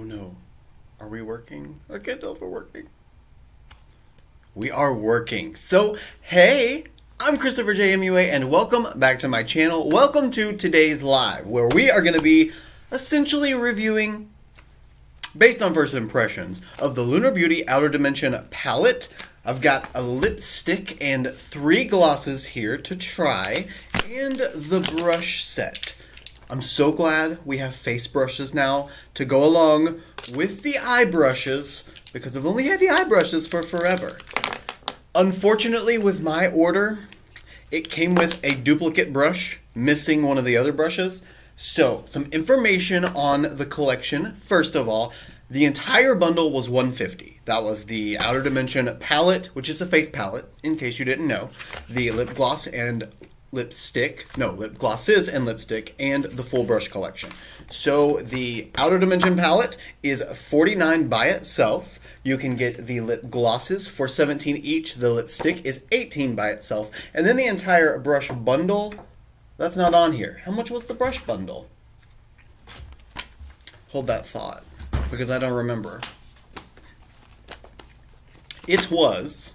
no. Are we working? I can't tell if we're working. We are working. So, hey, I'm ChristopherJMUA and welcome back to my channel. Welcome to today's live, where we are going to be essentially reviewing, based on first impressions, of the Lunar Beauty Outer Dimension palette. I've got a lipstick and 3 glosses here to try, and the brush set. I'm so glad we have face brushes now to go along with the eye brushes, because I've only had the eye brushes for forever. Unfortunately, with my order, it came with a duplicate brush, missing one of the other brushes. So, some information on the collection. First of all, the entire bundle was $150. That was the Outer Dimension palette, which is a face palette, in case you didn't know. The lip gloss and lip glosses and lipstick, and the full brush collection. So the Outer Dimension palette is $49 by itself. You can get the lip glosses for $17 each. The lipstick is $18 by itself. And then the entire brush bundle, that's not on here. How much was the brush bundle? Hold that thought, because I don't remember. It was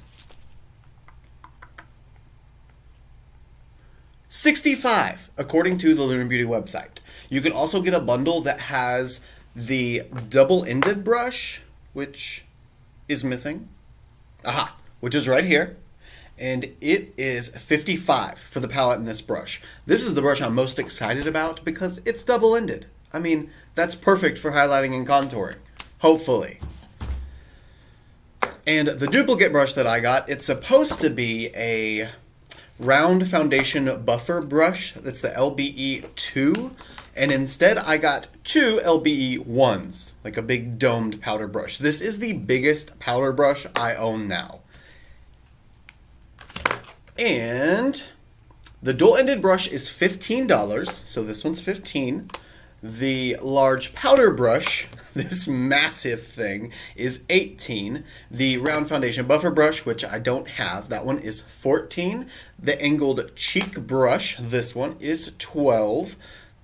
$65, according to the Lunar Beauty website. You can also get a bundle that has the double-ended brush, which is missing. Aha, which is right here. And it is $55 for the palette and this brush. This is the brush I'm most excited about because it's double-ended. I mean, that's perfect for highlighting and contouring, hopefully. And the duplicate brush that I got, it's supposed to be a round foundation buffer brush. That's the LBE2, and instead I got 2 LBE1s, like a big domed powder brush. This is the biggest powder brush I own now. And the dual-ended brush is $15, so this one's $15. The large powder brush, this massive thing, is $18. The round foundation buffer brush, which I don't have, that one is $14. The angled cheek brush, this one, is $12.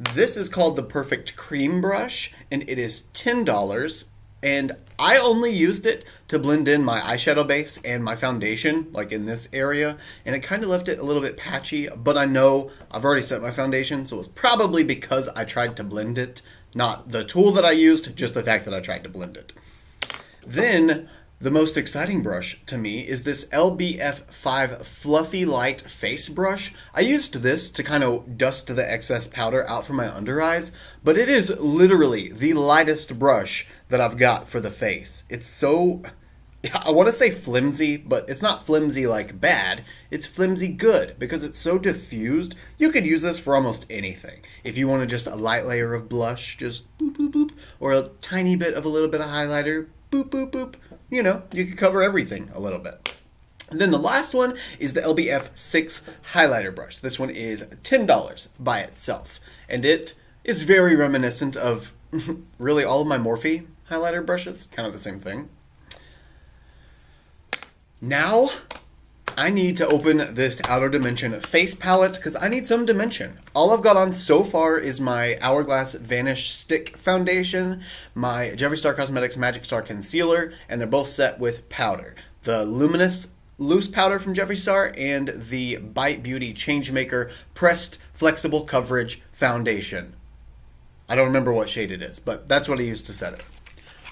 This is called the Perfect Cream brush, and it is $10. And I only used it to blend in my eyeshadow base and my foundation, like in this area, and it kind of left it a little bit patchy, but I know I've already set my foundation, so it's probably because I tried to blend it, not the tool that I used, just the fact that I tried to blend it. Then, the most exciting brush to me is this LBF5 Fluffy Light Face Brush. I used this to kind of dust the excess powder out from my under eyes, but it is literally the lightest brush that I've got for the face. It's so, I want to say flimsy, but it's not flimsy like bad. It's flimsy good because it's so diffused. You could use this for almost anything. If you wanted just a light layer of blush, just boop, boop, boop, or a tiny bit of a little bit of highlighter, boop, boop, boop. You know, you could cover everything a little bit. And then the last one is the LBF6 highlighter brush. This one is $10 by itself. And it is very reminiscent of really all of my Morphe highlighter brushes. Kind of the same thing. Now, I need to open this Outer Dimension face palette because I need some dimension. All I've got on so far is my Hourglass Vanish Stick Foundation, my Gerard Cosmetics Magic Star Concealer, and they're both set with powder. The Luminous Loose Powder from Jeffree Star and the Bite Beauty Changemaker Pressed Flexible Coverage Foundation. I don't remember what shade it is, but that's what I used to set it.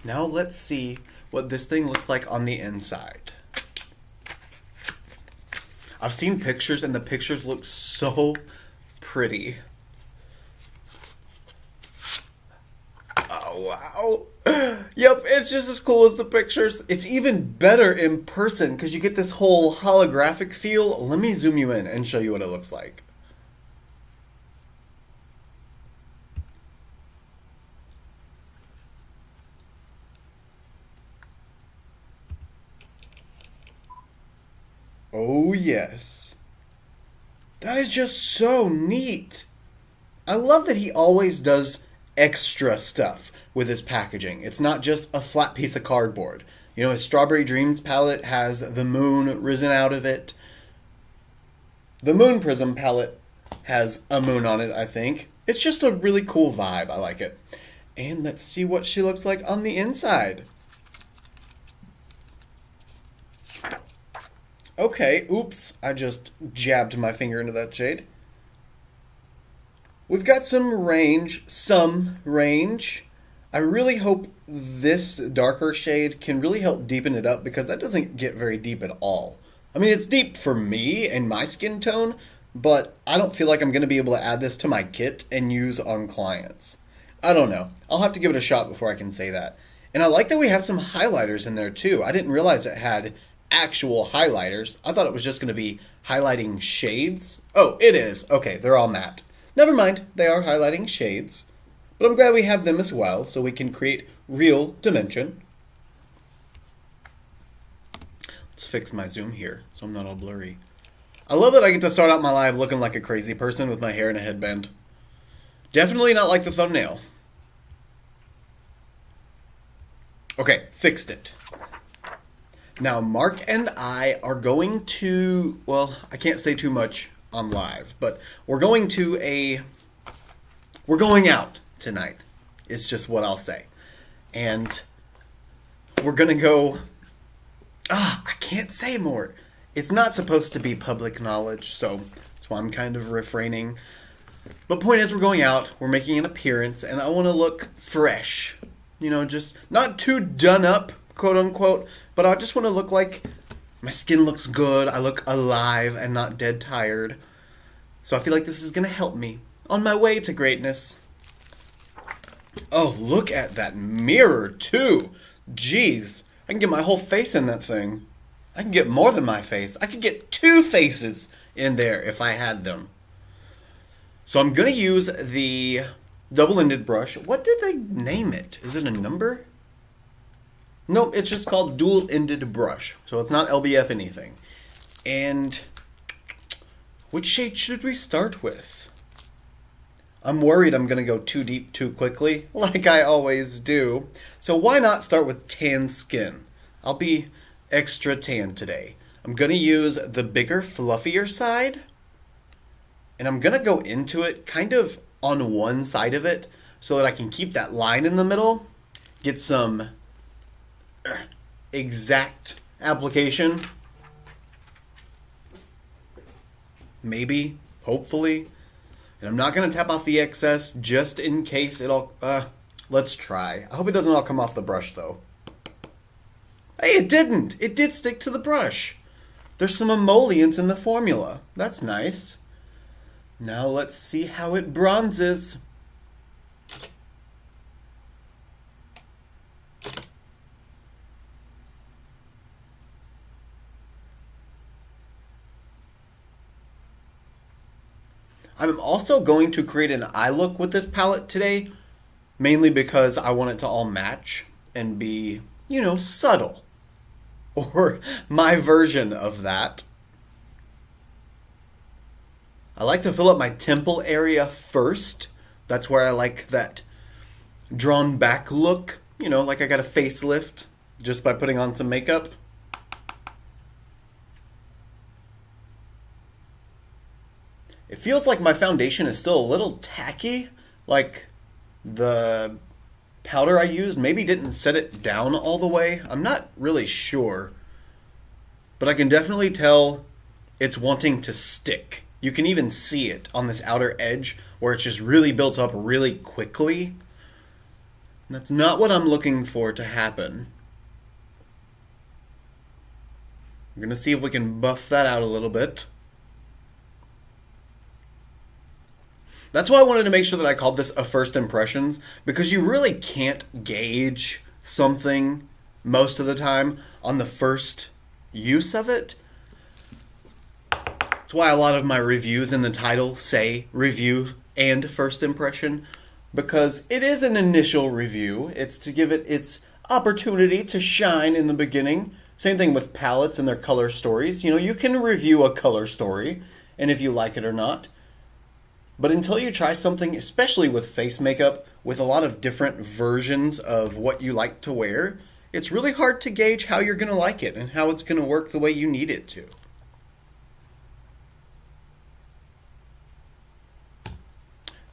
Now let's see what this thing looks like on the inside. I've seen pictures and the pictures look so pretty. Oh, wow. Yep, it's just as cool as the pictures. It's even better in person because you get this whole holographic feel. Let me zoom you in and show you what it looks like. Oh, yes. That is just so neat. I love that he always does extra stuff with his packaging. It's not just a flat piece of cardboard. You know, his Strawberry Dreams palette has the moon risen out of it. The Moon Prism palette has a moon on it, I think. It's just a really cool vibe. I like it. And let's see what she looks like on the inside. Okay, oops, I just jabbed my finger into that shade. We've got some range. I really hope this darker shade can really help deepen it up because that doesn't get very deep at all. I mean, it's deep for me and my skin tone, but I don't feel like I'm going to be able to add this to my kit and use on clients. I don't know. I'll have to give it a shot before I can say that. And I like that we have some highlighters in there too. I didn't realize it had actual highlighters. I thought it was just going to be highlighting shades. Oh, it is. Okay, they're all matte. Never mind, they are highlighting shades. But I'm glad we have them as well, so we can create real dimension. Let's fix my zoom here, so I'm not all blurry. I love that I get to start out my live looking like a crazy person with my hair in a headband. Definitely not like the thumbnail. Okay, fixed it. Now, Mark and I are going to, well, I can't say too much on live, but we're going out tonight. It's just what I'll say. And we're going to go, I can't say more. It's not supposed to be public knowledge, so that's why I'm kind of refraining. But point is, we're going out, we're making an appearance, and I want to look fresh. You know, just not too done up, quote unquote, but I just want to look like my skin looks good, I look alive and not dead tired. So I feel like this is going to help me on my way to greatness. Oh, look at that mirror, too. Jeez, I can get my whole face in that thing. I can get more than my face. I could get 2 faces in there if I had them. So I'm going to use the double-ended brush. What did they name it? Is it a number? Nope, it's just called dual-ended brush. So it's not LBF anything. And which shade should we start with? I'm worried I'm going to go too deep too quickly, like I always do. So why not start with tan skin? I'll be extra tan today. I'm going to use the bigger, fluffier side. And I'm going to go into it kind of on one side of it so that I can keep that line in the middle. Get some exact application. Maybe, hopefully. And I'm not going to tap off the excess just in case it'll... let's try. I hope it doesn't all come off the brush, though. Hey, it didn't! It did stick to the brush. There's some emollients in the formula. That's nice. Now let's see how it bronzes. I'm also going to create an eye look with this palette today, mainly because I want it to all match and be, you know, subtle. Or my version of that. I like to fill up my temple area first. That's where I like that drawn back look, you know, like I got a facelift just by putting on some makeup. It feels like my foundation is still a little tacky, like the powder I used maybe didn't set it down all the way. I'm not really sure, but I can definitely tell it's wanting to stick. You can even see it on this outer edge where it's just really built up really quickly. That's not what I'm looking for to happen. We're going to see if we can buff that out a little bit. That's why I wanted to make sure that I called this a first impressions, because you really can't gauge something most of the time on the first use of it. That's why a lot of my reviews in the title say review and first impression, because it is an initial review. It's to give it its opportunity to shine in the beginning. Same thing with palettes and their color stories. You know, you can review a color story, and if you like it or not. But until you try something, especially with face makeup, with a lot of different versions of what you like to wear, it's really hard to gauge how you're going to like it and how it's going to work the way you need it to.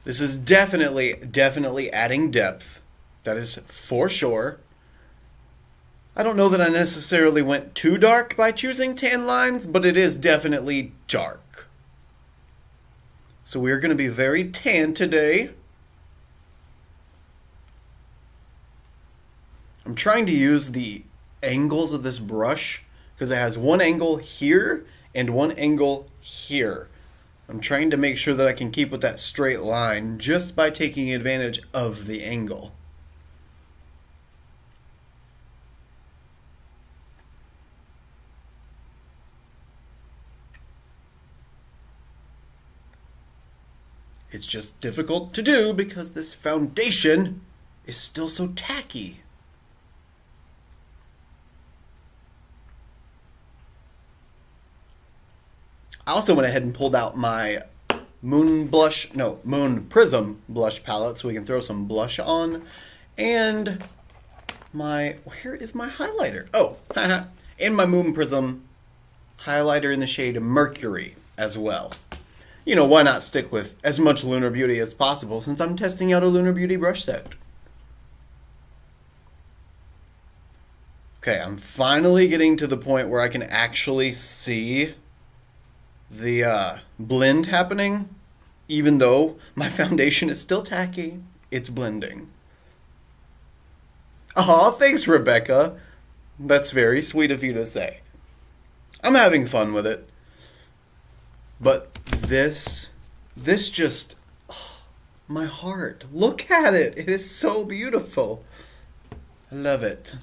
This is definitely adding depth. That is for sure. I don't know that I necessarily went too dark by choosing tan lines, but it is definitely dark. So we're going to be very tan today. I'm trying to use the angles of this brush because it has one angle here and one angle here. I'm trying to make sure that I can keep with that straight line just by taking advantage of the angle. It's just difficult to do because this foundation is still so tacky. I also went ahead and pulled out my Moon Prism blush palette so we can throw some blush on. And where is my highlighter? Oh, and my Moon Prism highlighter in the shade Mercury as well. You know, why not stick with as much Lunar Beauty as possible since I'm testing out a Lunar Beauty brush set. Okay, I'm finally getting to the point where I can actually see the blend happening. Even though my foundation is still tacky, it's blending. Aw, thanks, Rebecca. That's very sweet of you to say. I'm having fun with it. But this just, my heart. Look at it. It is so beautiful. I love it.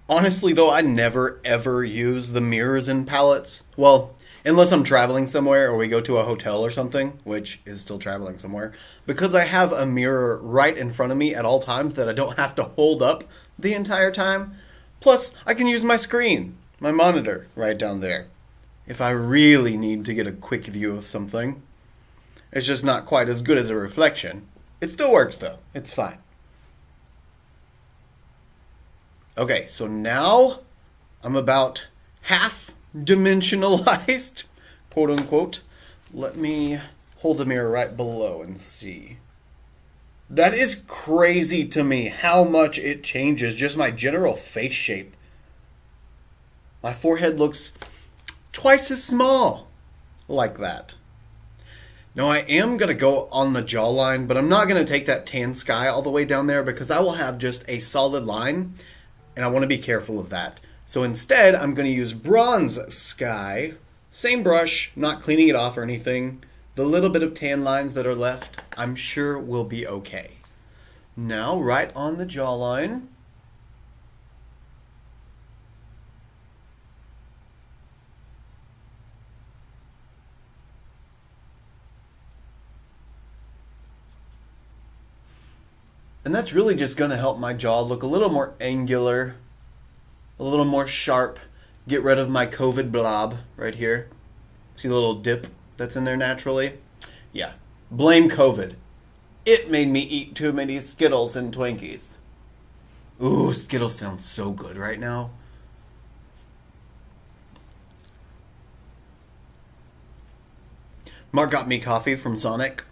Honestly, though, I never, ever use the mirrors in palettes. Well, unless I'm traveling somewhere or we go to a hotel or something, which is still traveling somewhere. Because I have a mirror right in front of me at all times that I don't have to hold up the entire time. Plus, I can use my screen, my monitor, right down there, if I really need to get a quick view of something. It's just not quite as good as a reflection. It still works, though. It's fine. Okay, so now I'm about half dimensionalized, quote unquote. Let me hold the mirror right below and see. That is crazy to me how much it changes just my general face shape. My forehead looks twice as small like that. Now I am going to go on the jawline, but I'm not going to take that tan sky all the way down there because I will have just a solid line. And I want to be careful of that. So instead, I'm going to use Bronze Sky. Same brush, not cleaning it off or anything. The little bit of tan lines that are left, I'm sure will be okay. Now, right on the jawline. And that's really just going to help my jaw look a little more angular, a little more sharp, get rid of my COVID blob right here. See the little dip that's in there naturally? Yeah, blame COVID. It made me eat too many Skittles and Twinkies. Ooh, Skittles sounds so good right now. Mark got me coffee from Sonic.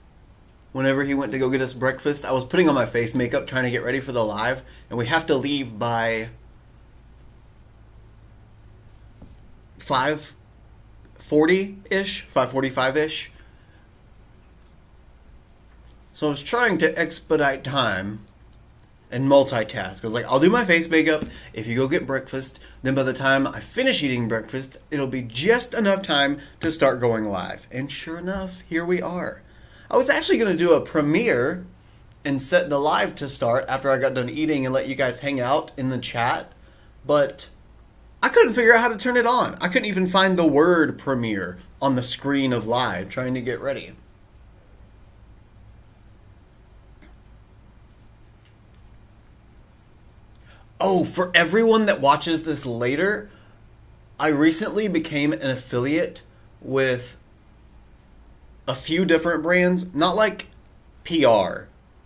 Whenever he went to go get us breakfast, I was putting on my face makeup trying to get ready for the live, and we have to leave by 5:40-ish, 5:45-ish. So I was trying to expedite time and multitask. I was like, I'll do my face makeup if you go get breakfast. Then by the time I finish eating breakfast, it'll be just enough time to start going live. And sure enough, here we are. I was actually going to do a premiere and set the live to start after I got done eating and let you guys hang out in the chat, but I couldn't figure out how to turn it on. I couldn't even find the word premiere on the screen of live trying to get ready. Oh, for everyone that watches this later, I recently became an affiliate with a few different brands, not like PR,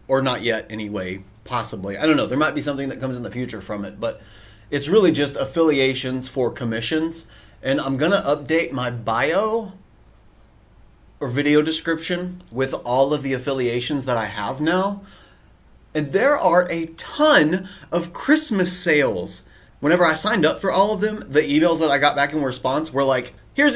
or not yet anyway, possibly. I don't know, there might be something that comes in the future from it, but it's really just affiliations for commissions. And I'm going to update my bio or video description with all of the affiliations that I have now. And there are a ton of Christmas sales. Whenever I signed up for all of them, the emails that I got back in response were like, here's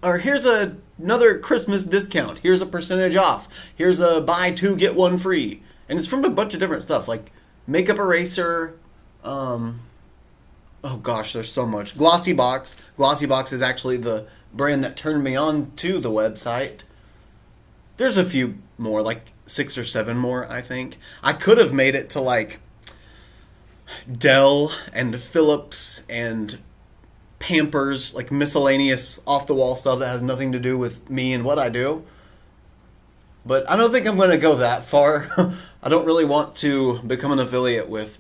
another Christmas discount. Here's a percentage off. Here's a buy two, get one free. And it's from a bunch of different stuff, like makeup eraser, oh gosh, there's so much. Glossy Box. Glossy Box is actually the brand that turned me on to the website. There's a few more, like 6 or 7 more, I think. I could have made it to like Dell and Philips and Pampers, like miscellaneous off-the-wall stuff that has nothing to do with me and what I do. But I don't think I'm going to go that far. I don't really want to become an affiliate with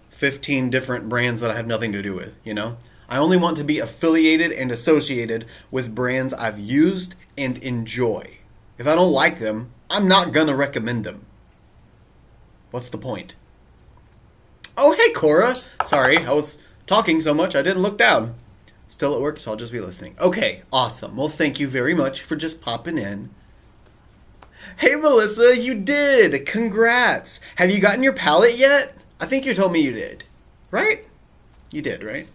15 different brands that I have nothing to do with, you know? I only want to be affiliated and associated with brands I've used and enjoy. If I don't like them, I'm not going to recommend them. What's the point? Oh, hey, Cora. Sorry, I was talking so much I didn't look down. Still at work, so I'll just be listening. Okay, awesome. Well, thank you very much for just popping in. Hey, Melissa, you did. Congrats. Have you gotten your palette yet? I think you told me you did. Right? You did, right?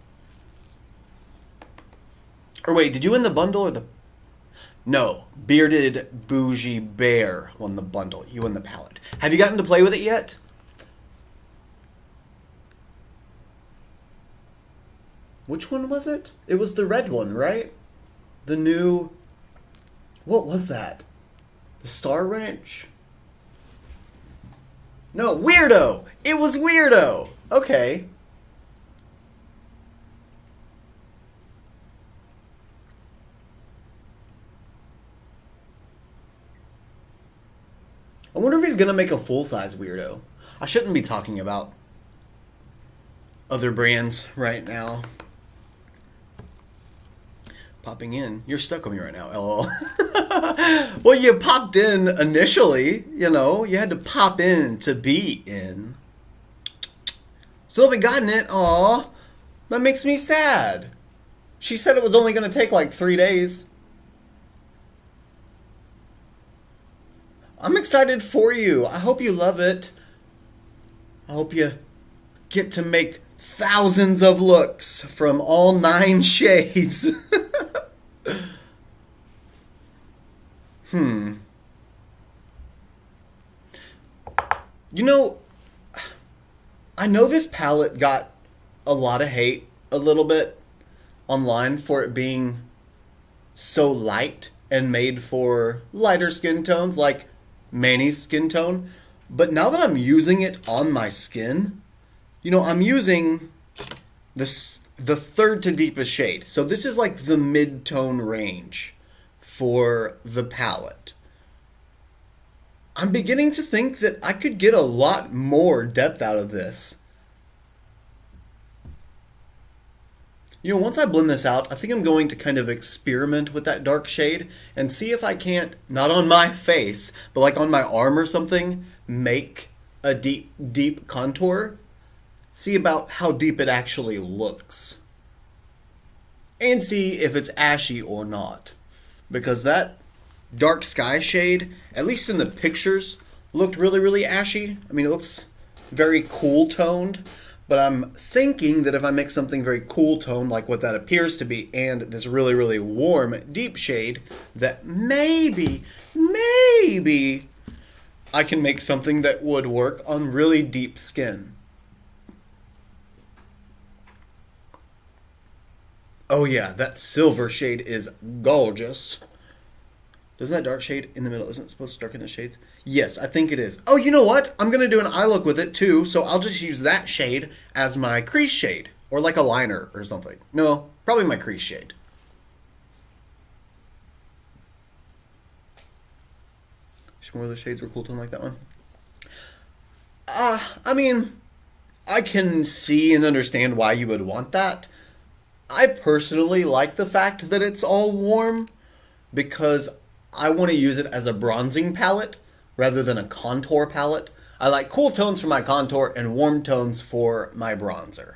Or wait, did you win the bundle or the... No, Bearded Bougie Bear won the bundle. You won the palette. Have you gotten to play with it yet? Which one was it? It was the red one, right? The new... What was that? The Star Ranch? No, Weirdo! It was Weirdo! Okay. I wonder if he's gonna make a full-size Weirdo. I shouldn't be talking about other brands right now. Popping in. You're stuck on me right now, lol. Well, you popped in initially, you know. You had to pop in to be in. Still haven't gotten it. Aw. That makes me sad. She said it was only going to take like 3 days. I'm excited for you. I hope you love it. I hope you get to make thousands of looks from all 9 shades. You know, I know this palette got a lot of hate a little bit online for it being so light and made for lighter skin tones like Manny's skin tone. But now that I'm using it on my skin, you know, I'm using the 3rd to deepest shade. So this is like the mid-tone range for the palette. I'm beginning to think that I could get a lot more depth out of this. You know, once I blend this out, I think I'm going to kind of experiment with that dark shade and see if I can't, not on my face, but like on my arm or something, make a deep, deep contour. See about how deep it actually looks. And see if it's ashy or not. Because that dark sky shade, at least in the pictures, looked really, really ashy. I mean, it looks very cool toned. But I'm thinking that if I mix something very cool toned, like what that appears to be, and this really, really warm, deep shade, that maybe I can make something that would work on really deep skin. Oh yeah, that silver shade is gorgeous. Doesn't that dark shade in the middle, isn't it supposed to darken the shades? Yes, I think it is. Oh, you know what? I'm going to do an eye look with it too, so I'll just use that shade as my crease shade. Or like a liner or something. No, probably my crease shade. Wish more of those shades were cool tone like that one. I mean, I can see and understand why you would want that. I personally like the fact that it's all warm because I want to use it as a bronzing palette rather than a contour palette. I like cool tones for my contour and warm tones for my bronzer.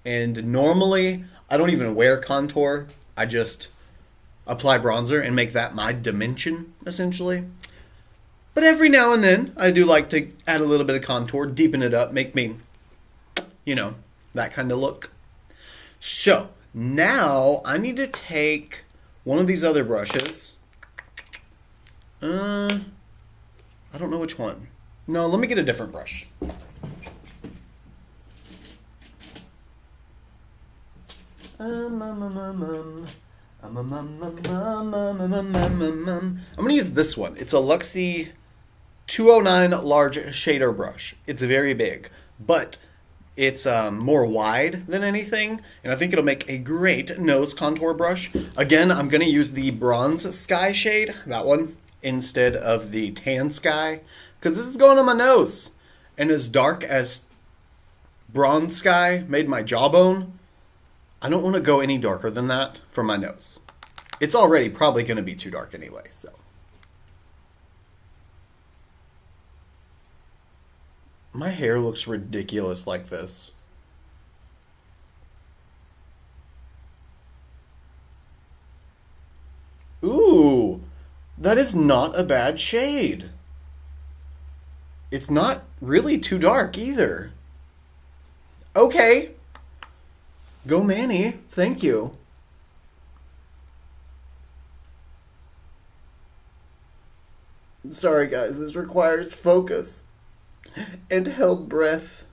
And normally, I don't even wear contour. I just apply bronzer and make that my dimension, essentially. But every now and then, I do like to add a little bit of contour, deepen it up, make me, that kind of look. So, now I need to take one of these other brushes. I don't know which one. No, let me get a different brush. I'm going to use this one. It's a Luxie 209 large shader brush. It's very big, but it's more wide than anything, and I think it'll make a great nose contour brush. Again, I'm going to use the Bronze Sky shade, that one, instead of the Tan Sky, because this is going on my nose. And as dark as Bronze Sky made my jawbone, I don't want to go any darker than that for my nose. It's already probably going to be too dark anyway, so. My hair looks ridiculous like this. Ooh, that is not a bad shade. It's not really too dark either. Okay. Go Manny, thank you. Sorry guys, this requires focus and held breath.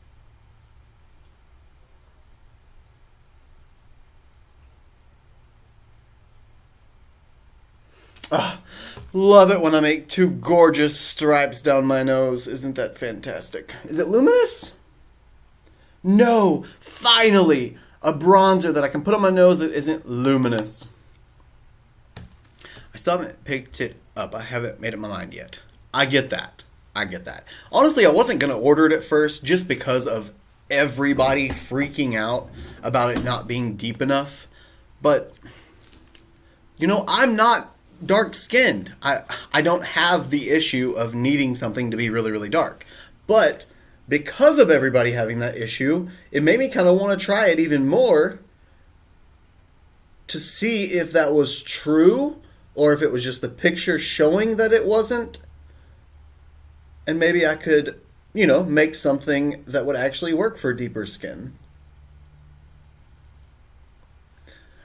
Love it when I make two gorgeous stripes down my nose. Isn't that fantastic? Is it luminous? No, finally! A bronzer that I can put on my nose that isn't luminous. I still haven't picked it up. I haven't made up my mind yet. I get that. Honestly, I wasn't going to order it at first just because of everybody freaking out about it not being deep enough. But, I'm not dark-skinned. I don't have the issue of needing something to be really, really dark. But because of everybody having that issue, it made me kind of want to try it even more to see if that was true or if it was just the picture showing that it wasn't. And maybe I could, make something that would actually work for deeper skin.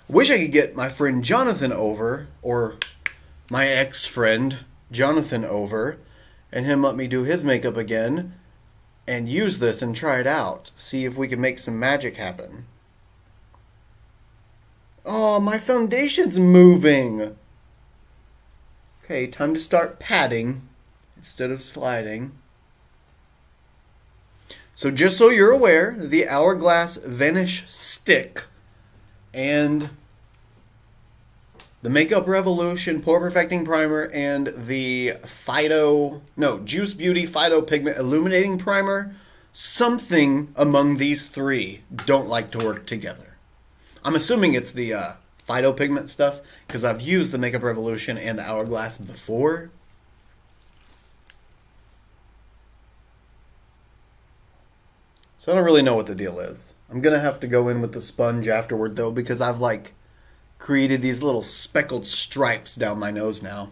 Wish I could get my friend Jonathan over, or my ex-friend Jonathan over, and him let me do his makeup again and use this and try it out. See if we can make some magic happen. Oh, my foundation's moving. Okay, time to start patting instead of sliding. So just so you're aware, the Hourglass Vanish Stick and the Makeup Revolution Pore Perfecting Primer and the Juice Beauty Phyto Pigment Illuminating Primer, something among these three don't like to work together. I'm assuming it's the Phyto Pigment stuff, because I've used the Makeup Revolution and the Hourglass before. So I don't really know what the deal is. I'm going to have to go in with the sponge afterward, though, because I've, created these little speckled stripes down my nose now.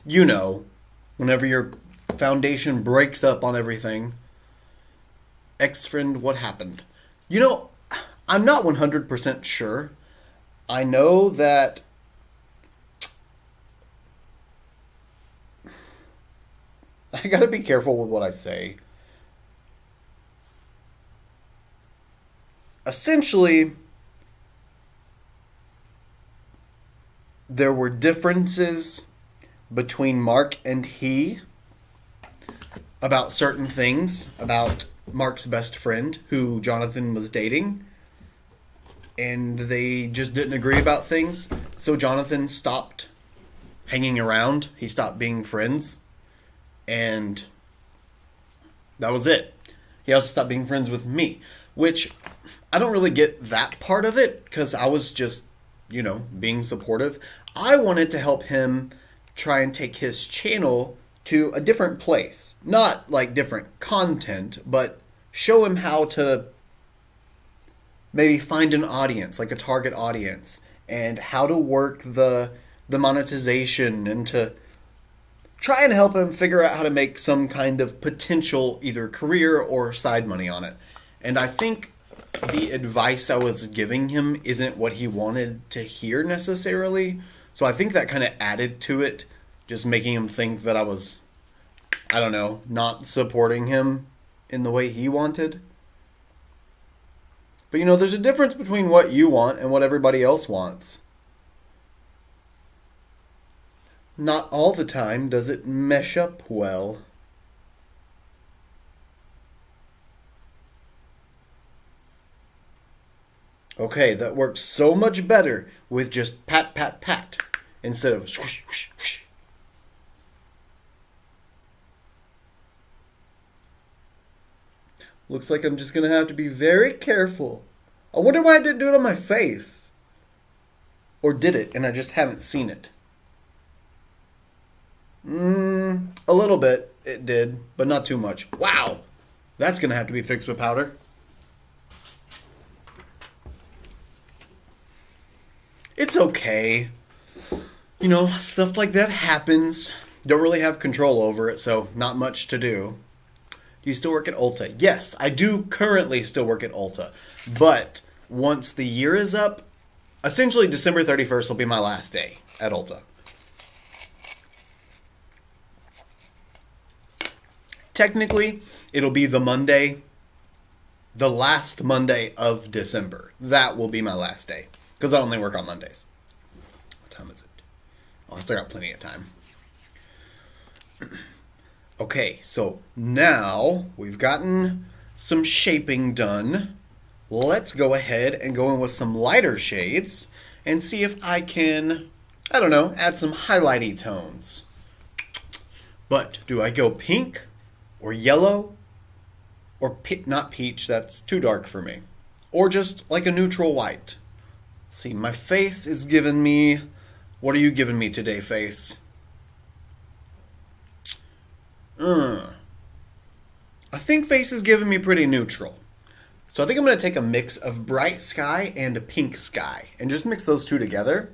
Whenever your foundation breaks up on everything. Ex-friend, what happened? I'm not 100% sure. I know that I gotta be careful with what I say. Essentially, there were differences between Mark and he about certain things, about Mark's best friend, who Jonathan was dating, and they just didn't agree about things. So Jonathan stopped hanging around. He stopped being friends, and that was it. He also stopped being friends with me, which I don't really get that part of it, because I was just, being supportive. I wanted to help him try and take his channel to a different place. Not different content, but show him how to maybe find an audience, a target audience, and how to work the the monetization and to try and help him figure out how to make some kind of potential either career or side money on it. And I think the advice I was giving him isn't what he wanted to hear necessarily. So I think that kind of added to it, just making him think that I was, I don't know, not supporting him in the way he wanted. But there's a difference between what you want and what everybody else wants. Not all the time does it mesh up well. Okay, that works so much better with just pat, pat, pat instead of swoosh, swoosh, swoosh. Looks like I'm just going to have to be very careful. I wonder why I didn't do it on my face. Or did it and I just haven't seen it? A little bit it did, but not too much. Wow! That's going to have to be fixed with powder. It's okay. Stuff like that happens. Don't really have control over it, so not much to do. Do you still work at Ulta? Yes, I do currently still work at Ulta. But once the year is up, essentially December 31st will be my last day at Ulta. Technically, it'll be the last Monday of December. That will be my last day. Because I only work on Mondays. What time is it? Oh, I still got plenty of time. Okay, so now we've gotten some shaping done. Let's go ahead and go in with some lighter shades and see if I can, add some highlighty tones. But do I go pink or yellow or not peach? That's too dark for me. Or just like a neutral white. See, my face is giving me... What are you giving me today, face? I think face is giving me pretty neutral. So I think I'm going to take a mix of bright sky and a pink sky and just mix those two together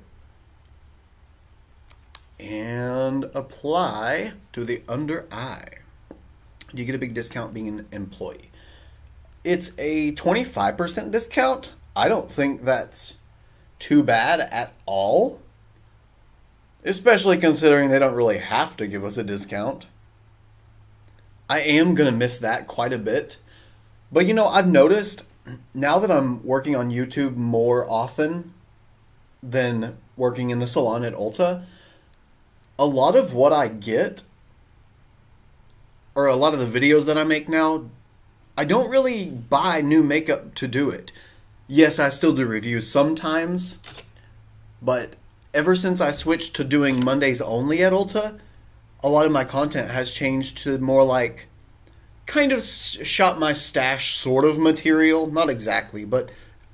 and apply to the under eye. You get a big discount being an employee. It's a 25% discount. I don't think that's too bad at all, especially considering they don't really have to give us a discount. I am going to miss that quite a bit. But I've noticed now that I'm working on YouTube more often than working in the salon at Ulta, a lot of what I get, or a lot of the videos that I make now, I don't really buy new makeup to do it. Yes, I still do reviews sometimes, but ever since I switched to doing Mondays only at Ulta, a lot of my content has changed to more like kind of shop my stash sort of material. Not exactly, but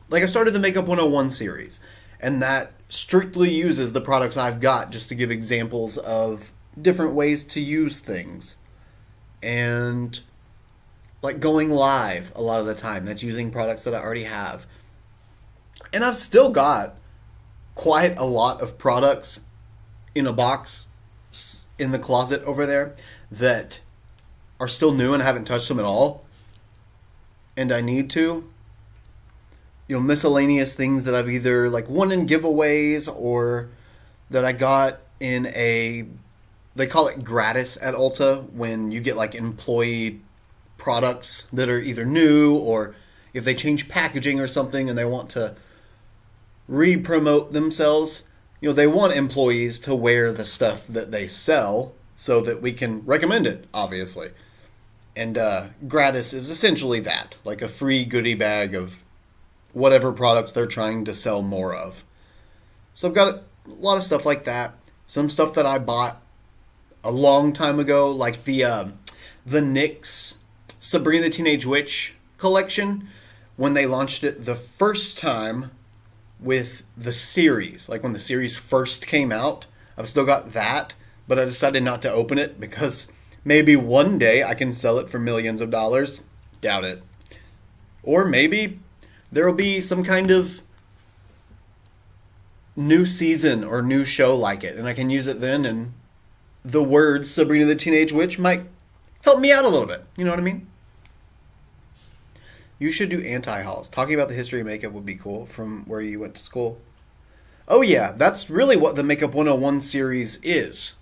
like I started the Makeup 101 series, and that strictly uses the products I've got just to give examples of different ways to use things. And like going live a lot of the time, that's using products that I already have. And I've still got quite a lot of products in a box in the closet over there that are still new and I haven't touched them at all. And I need to. Miscellaneous things that I've either like won in giveaways or that I got in they call it gratis at Ulta when you get like employee products that are either new or if they change packaging or something and they want to re-promote themselves. They want employees to wear the stuff that they sell so that we can recommend it, obviously. And gratis is essentially that, like a free goodie bag of whatever products they're trying to sell more of. So I've got a lot of stuff like that. Some stuff that I bought a long time ago, like the NYX Sabrina the Teenage Witch collection, when they launched it the first time with the series, like when the series first came out. I've still got that, but I decided not to open it because maybe one day I can sell it for millions of dollars. Doubt it. Or maybe there will be some kind of new season or new show like it, and I can use it then, and the words Sabrina the Teenage Witch might help me out a little bit. You know what I mean? You should do anti-hauls. Talking about the history of makeup would be cool from where you went to school. Oh yeah, that's really what the Makeup 101 series is.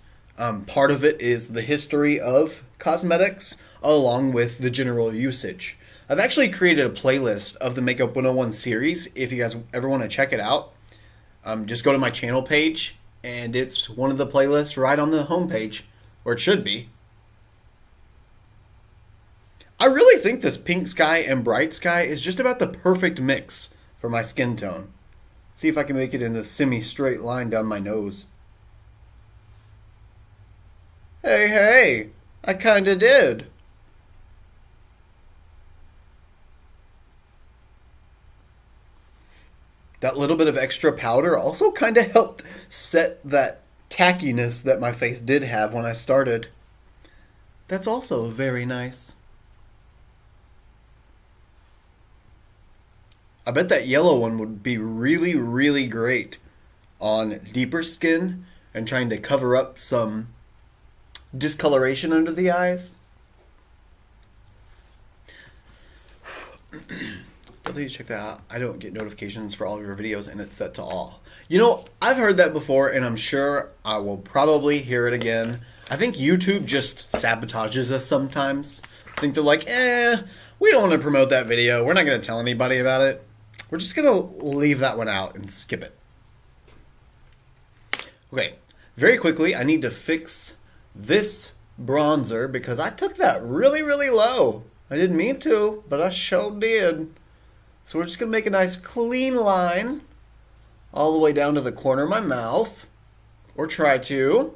Part of it is the history of cosmetics along with the general usage. I've actually created a playlist of the Makeup 101 series. If you guys ever want to check it out, just go to my channel page, and it's one of the playlists right on the homepage, or it should be. I really think this Pink Sky and Bright Sky is just about the perfect mix for my skin tone. See if I can make it in the semi-straight line down my nose. Hey, I kinda did. That little bit of extra powder also kinda helped set that tackiness that my face did have when I started. That's also very nice. I bet that yellow one would be really, really great on deeper skin and trying to cover up some discoloration under the eyes. Definitely check that out. I don't get notifications for all of your videos, and it's set to all. You know, I've heard that before, and I'm sure I will probably hear it again. I think YouTube just sabotages us sometimes. I think they're like, we don't want to promote that video. We're not going to tell anybody about it. We're just going to leave that one out and skip it. Okay, very quickly, I need to fix this bronzer because I took that really, really low. I didn't mean to, but I sure did. So we're just going to make a nice clean line all the way down to the corner of my mouth, or try to.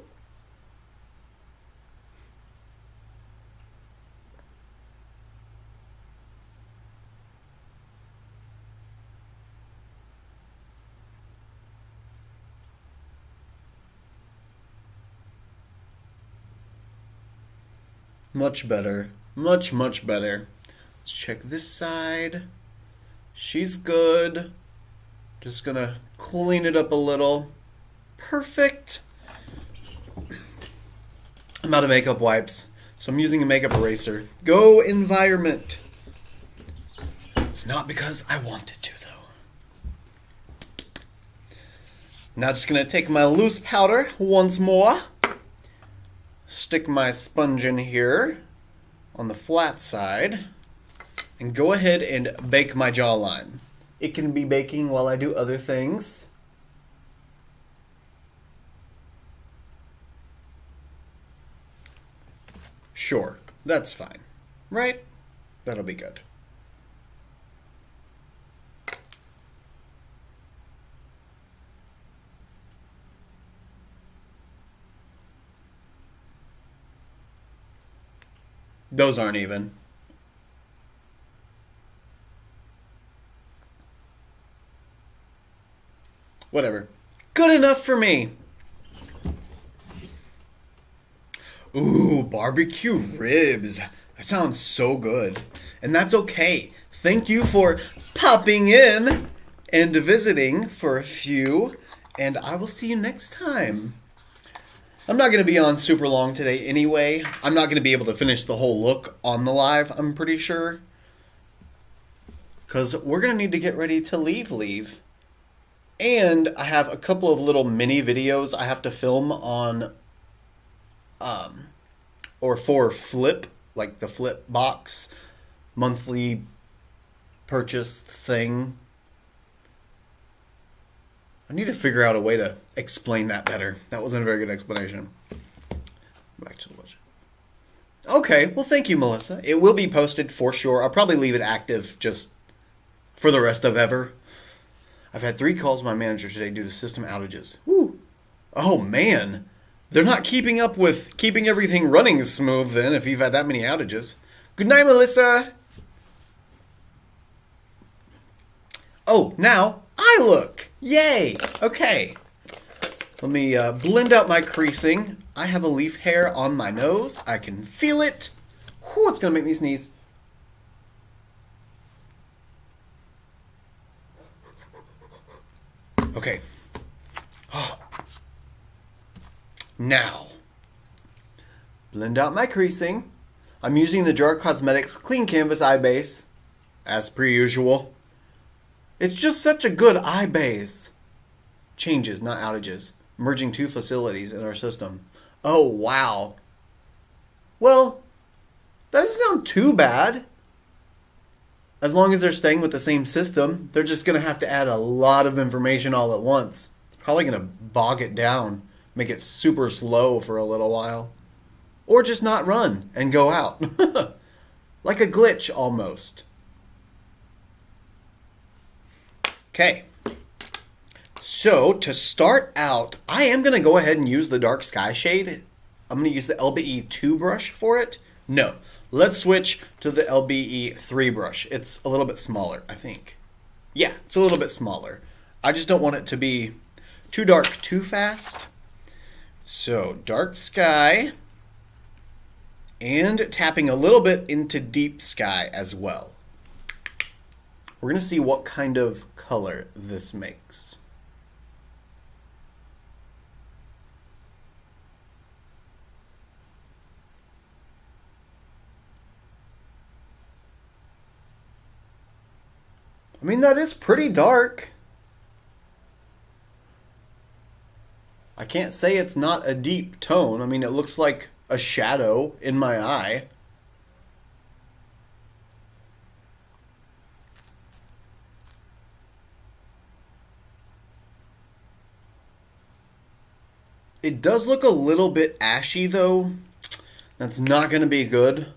Much better. Much, much better. Let's check this side. She's good. Just gonna clean it up a little. Perfect. I'm out of makeup wipes, so I'm using a makeup eraser. Go environment. It's not because I wanted to, though. Now just gonna take my loose powder once more. Stick my sponge in here on the flat side and go ahead and bake my jawline. It can be baking while I do other things. Sure, that's fine, right? That'll be good. Those aren't even. Whatever. Good enough for me. Ooh, barbecue ribs. That sounds so good. And that's okay. Thank you for popping in and visiting for a few. And I will see you next time. I'm not going to be on super long today anyway. I'm not going to be able to finish the whole look on the live, I'm pretty sure. Because we're going to need to get ready to leave. And I have a couple of little mini videos I have to film on, or for Flip, like the Flip box monthly purchase thing. I need to figure out a way to explain that better. That wasn't a very good explanation. Back to the budget. Okay, well thank you, Melissa. It will be posted for sure. I'll probably leave it active just for the rest of ever. I've had 3 calls with my manager today due to system outages. Woo. Oh man. They're not keeping up with keeping everything running smooth then if you've had that many outages. Good night, Melissa. Oh, now I look. Yay. Okay. Let me blend out my creasing. I have a leaf hair on my nose. I can feel it. Whew, it's going to make me sneeze. Okay. Now, blend out my creasing. I'm using the Gerard Cosmetics Clean Canvas Eye Base, as per usual. It's just such a good eye base. Changes, not outages. Merging two facilities in our system. Oh, wow. Well, that doesn't sound too bad. As long as they're staying with the same system, they're just going to have to add a lot of information all at once. It's probably going to bog it down, make it super slow for a little while. Or just not run and go out. Like a glitch almost. Okay. So to start out, I am going to go ahead and use the Dark Sky shade. I'm going to use the LBE 2 brush for it. No, let's switch to the LBE 3 brush. It's a little bit smaller, I think. Yeah, it's a little bit smaller. I just don't want it to be too dark too fast. So Dark Sky, and tapping a little bit into Deep Sky as well. We're going to see what kind of color this makes. I mean, that is pretty dark. I can't say it's not a deep tone. I mean, it looks like a shadow in my eye. It does look a little bit ashy, though. That's not going to be good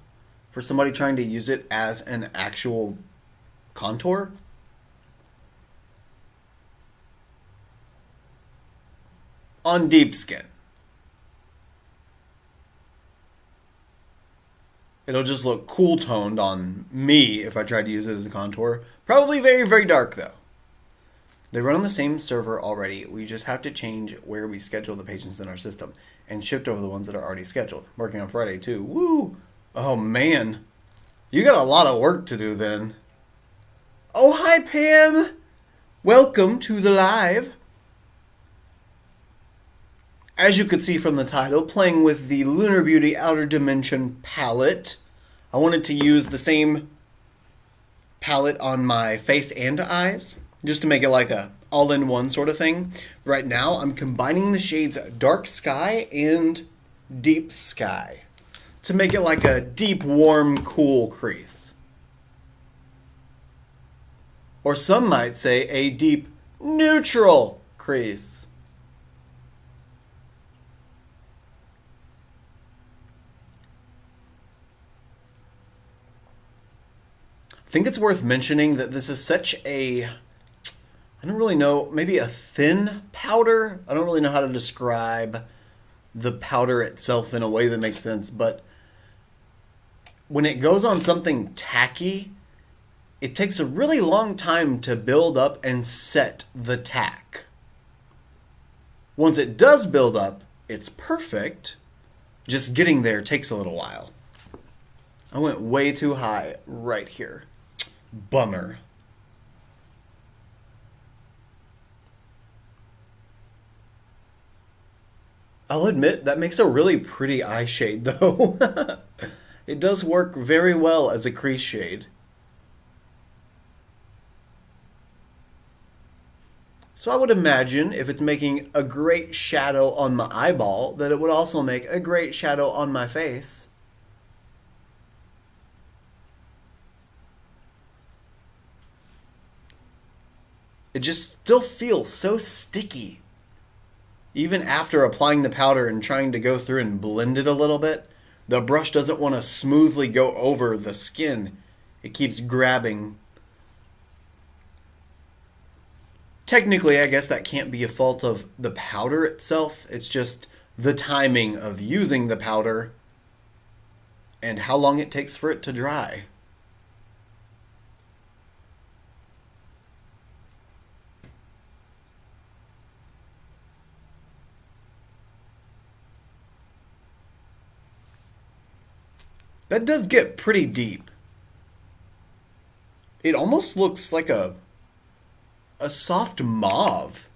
for somebody trying to use it as an actual contour. On deep skin. It'll just look cool toned on me if I tried to use it as a contour. Probably very, very dark though. They run on the same server already. We just have to change where we schedule the patients in our system and shift over the ones that are already scheduled. I'm working on Friday too. Woo! Oh man. You got a lot of work to do then. Oh, hi Pam! Welcome to the live. As you could see from the title, playing with the Lunar Beauty Outer Dimension palette. I wanted to use the same palette on my face and eyes, just to make it like a all-in-one sort of thing. Right now, I'm combining the shades Dark Sky and Deep Sky to make it like a deep, warm, cool crease. Or some might say a deep, neutral crease. I think it's worth mentioning that this is such a, I don't really know, maybe a thin powder. I don't really know how to describe the powder itself in a way that makes sense, but when it goes on something tacky, it takes a really long time to build up and set the tack. Once it does build up, it's perfect. Just getting there takes a little while. I went way too high right here. Bummer. I'll admit, that makes a really pretty eye shade, though. It does work very well as a crease shade. So I would imagine if it's making a great shadow on my eyeball, that it would also make a great shadow on my face. It just still feels so sticky. Even after applying the powder and trying to go through and blend it a little bit, the brush doesn't want to smoothly go over the skin. It keeps grabbing. Technically, I guess that can't be a fault of the powder itself. It's just the timing of using the powder and how long it takes for it to dry. That does get pretty deep. It almost looks like a soft mauve.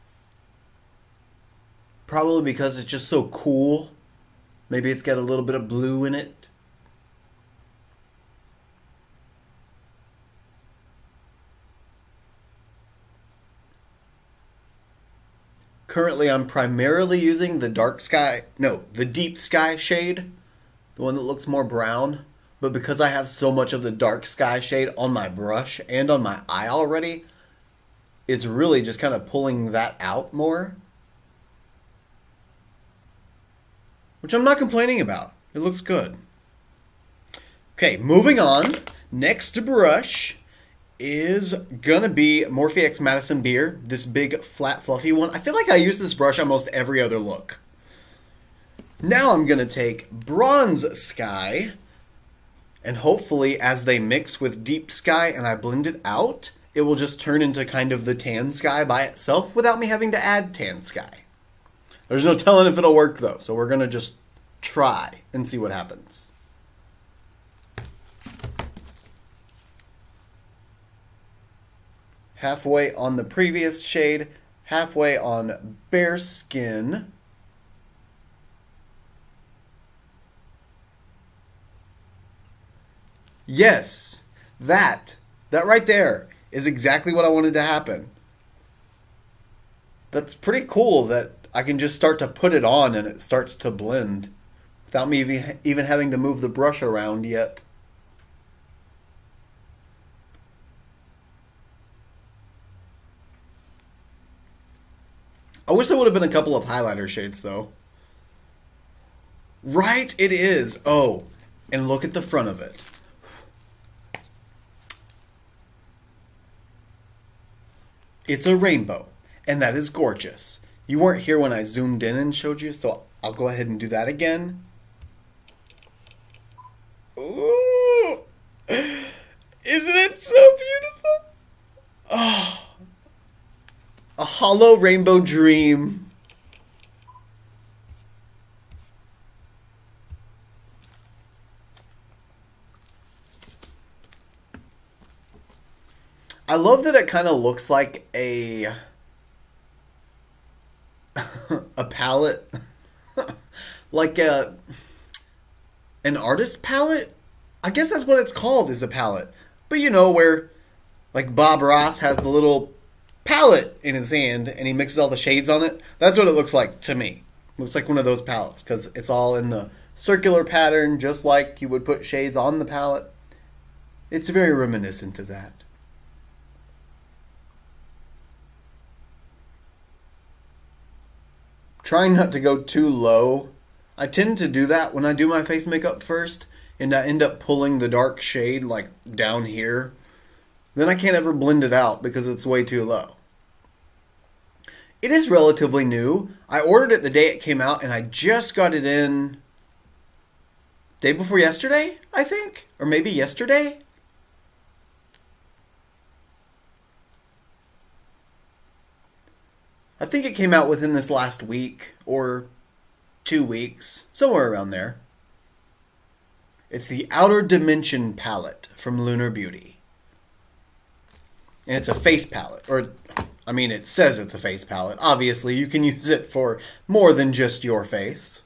Probably because it's just so cool. Maybe it's got a little bit of blue in it. Currently, I'm primarily using the the deep sky shade, the one that looks more brown. But because I have so much of the dark sky shade on my brush and on my eye already, it's really just kind of pulling that out more. Which I'm not complaining about. It looks good. Okay, moving on. Next brush is gonna be Morphe X Madison Beer, this big flat fluffy one. I feel like I use this brush almost every other look. Now I'm gonna take Bronze Sky, and hopefully as they mix with Deep Sky and I blend it out, it will just turn into kind of the Tan Sky by itself without me having to add Tan Sky. There's no telling if it'll work though, so we're gonna just try and see what happens. Halfway on the previous shade, halfway on Bare Skin. Yes, that right there is exactly what I wanted to happen. That's pretty cool that I can just start to put it on and it starts to blend without me even having to move the brush around yet. I wish there would have been a couple of highlighter shades though. Right, it is. Oh, and look at the front of it. It's a rainbow, and that is gorgeous. You weren't here when I zoomed in and showed you, so I'll go ahead and do that again. Ooh! Isn't it so beautiful? Oh, a hollow rainbow dream. I love that it kind of looks like a palette, like an artist palette. I guess that's what it's called, is a palette. But you know, where like Bob Ross has the little palette in his hand and he mixes all the shades on it. That's what it looks like to me. It looks like one of those palettes because it's all in the circular pattern, just like you would put shades on the palette. It's very reminiscent of that. Trying not to go too low. I tend to do that when I do my face makeup first, and I end up pulling the dark shade like down here. Then I can't ever blend it out because it's way too low. It is relatively new. I ordered it the day it came out, and I just got it in day before yesterday, I think, or maybe yesterday. I think it came out within this last week or 2 weeks, somewhere around there. It's the Outer Dimension palette from Lunar Beauty. And it's a face palette, or I mean it says it's a face palette. Obviously, you can use it for more than just your face.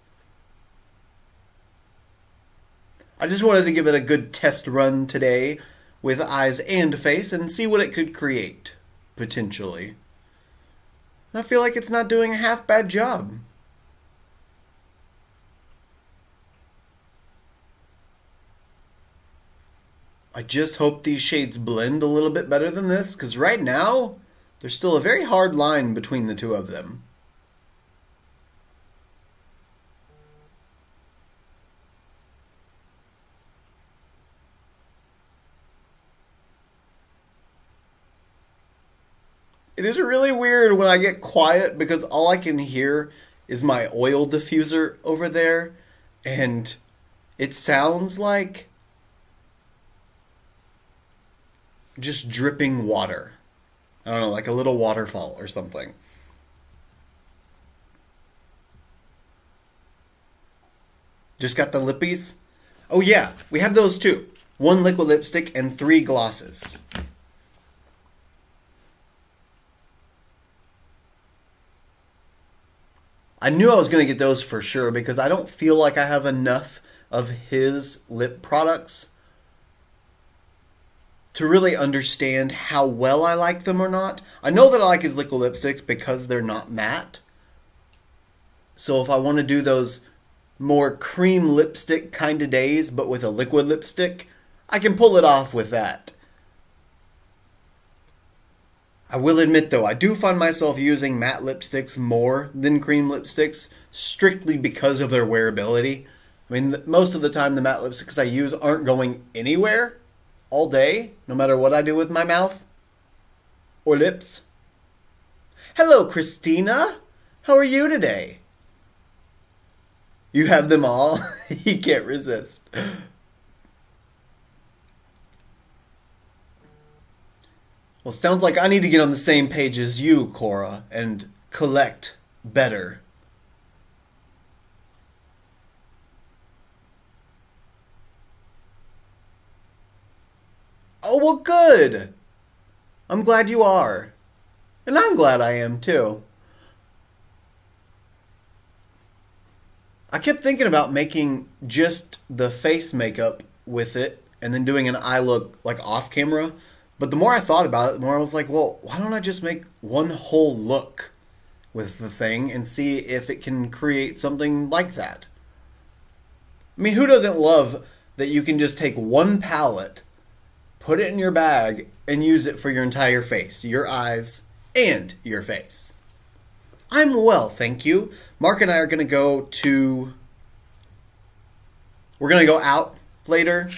I just wanted to give it a good test run today with eyes and face and see what it could create, potentially. I feel like it's not doing a half bad job. I just hope these shades blend a little bit better than this, because right now, there's still a very hard line between the two of them. It is really weird when I get quiet because all I can hear is my oil diffuser over there, and it sounds like just dripping water. I don't know, like a little waterfall or something. Just got the lippies. Oh yeah, we have those too. 1 liquid lipstick and 3 glosses. I knew I was going to get those for sure because I don't feel like I have enough of his lip products to really understand how well I like them or not. I know that I like his liquid lipsticks because they're not matte. So if I want to do those more cream lipstick kind of days, but with a liquid lipstick, I can pull it off with that. I will admit though, I do find myself using matte lipsticks more than cream lipsticks, strictly because of their wearability. I mean, most of the time the matte lipsticks I use aren't going anywhere all day, no matter what I do with my mouth or lips. Hello, Christina. How are you today? You have them all? He can't resist. Well, sounds like I need to get on the same page as you, Cora, and collect better. Oh, well, good. I'm glad you are. And I'm glad I am, too. I kept thinking about making just the face makeup with it and then doing an eye look like off camera. But the more I thought about it, the more I was like, well, why don't I just make one whole look with the thing and see if it can create something like that? I mean, who doesn't love that you can just take one palette, put it in your bag, and use it for your entire face, your eyes, and your face? I'm well, thank you. Mark and I are going to we're going to go out later,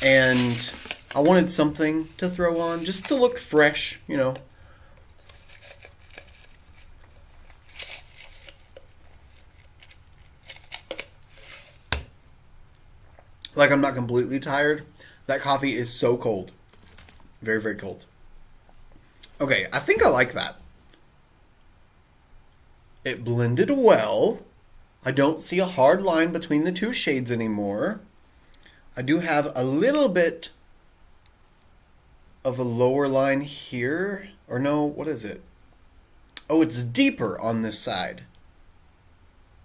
and I wanted something to throw on just to look fresh, you know. Like I'm not completely tired. That coffee is so cold. Very, very cold. Okay, I think I like that. It blended well. I don't see a hard line between the two shades anymore. I do have a little bit of a lower line here. Or no, what is it? Oh, it's deeper on this side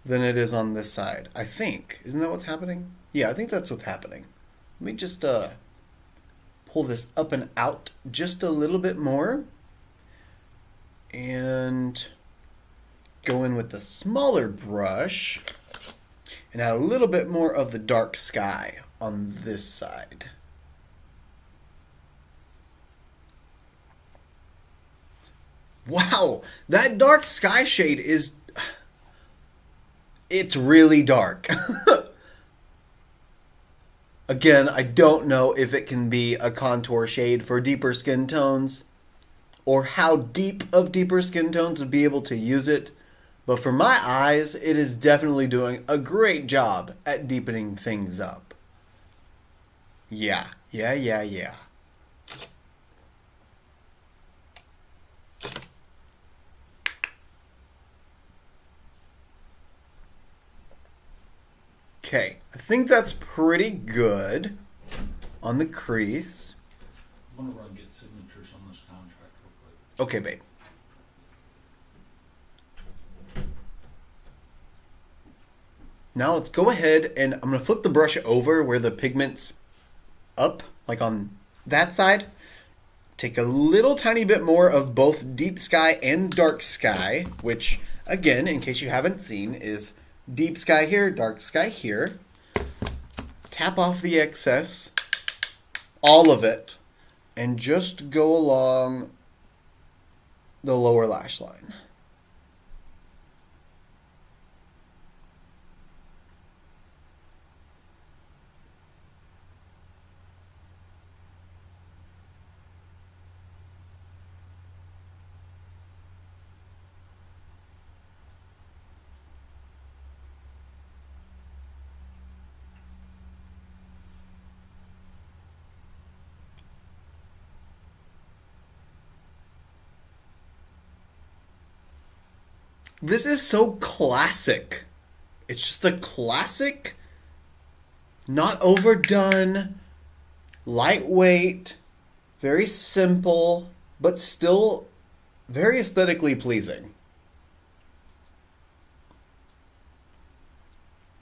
than it is on this side, I think. Isn't that what's happening? Yeah, I think that's what's happening. Let me just pull this up and out just a little bit more. And go in with the smaller brush and add a little bit more of the dark sky on this side. Wow, that dark sky shade it's really dark. Again, I don't know if it can be a contour shade for deeper skin tones or how deep of deeper skin tones would be able to use it. But for my eyes, it is definitely doing a great job at deepening things up. Yeah. Okay, I think that's pretty good on the crease. I'm gonna run get signatures on this contract real quick. Okay, babe. Now let's go ahead and I'm going to flip the brush over where the pigment's up, like on that side. Take a little tiny bit more of both deep sky and dark sky, which, again, in case you haven't seen, is deep sky here, dark sky here. Tap off the excess, all of it, and just go along the lower lash line. This is so classic. It's just a classic, not overdone, lightweight, very simple, but still very aesthetically pleasing.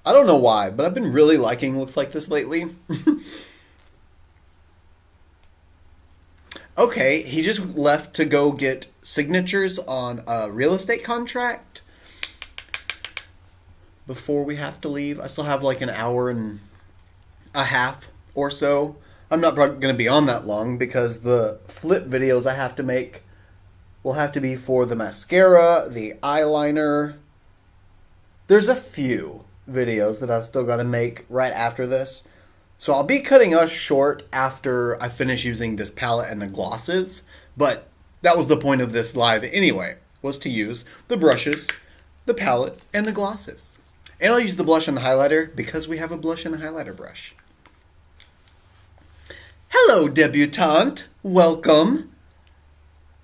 I don't know why, but I've been really liking looks like this lately. Okay, he just left to go get signatures on a real estate contract before we have to leave. I still have like an hour and a half or so. I'm not going to be on that long because the flip videos I have to make will have to be for the mascara, the eyeliner. There's a few videos that I've still got to make right after this. So I'll be cutting us short after I finish using this palette and the glosses. But that was the point of this live anyway, was to use the brushes, the palette, and the glosses. And I'll use the blush and the highlighter because we have a blush and a highlighter brush. Hello, debutante. Welcome.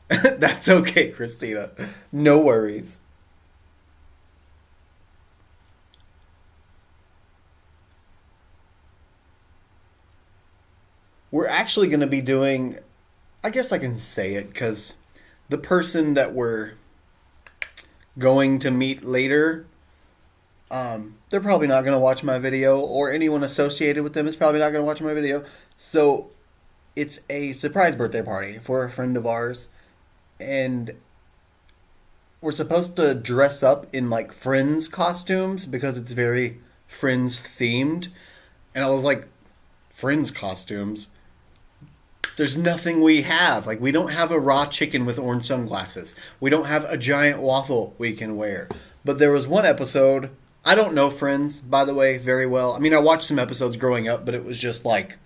That's okay, Christina. No worries. We're actually going to be doing, I guess I can say it, because the person that we're going to meet later, they're probably not going to watch my video, or anyone associated with them is probably not going to watch my video. So it's a surprise birthday party for a friend of ours, and we're supposed to dress up in like Friends costumes because it's very Friends themed. And I was like, Friends costumes? There's nothing we have. Like, we don't have a raw chicken with orange sunglasses. We don't have a giant waffle we can wear. But there was one episode, I don't know Friends, by the way, very well. I mean, I watched some episodes growing up, but it was just like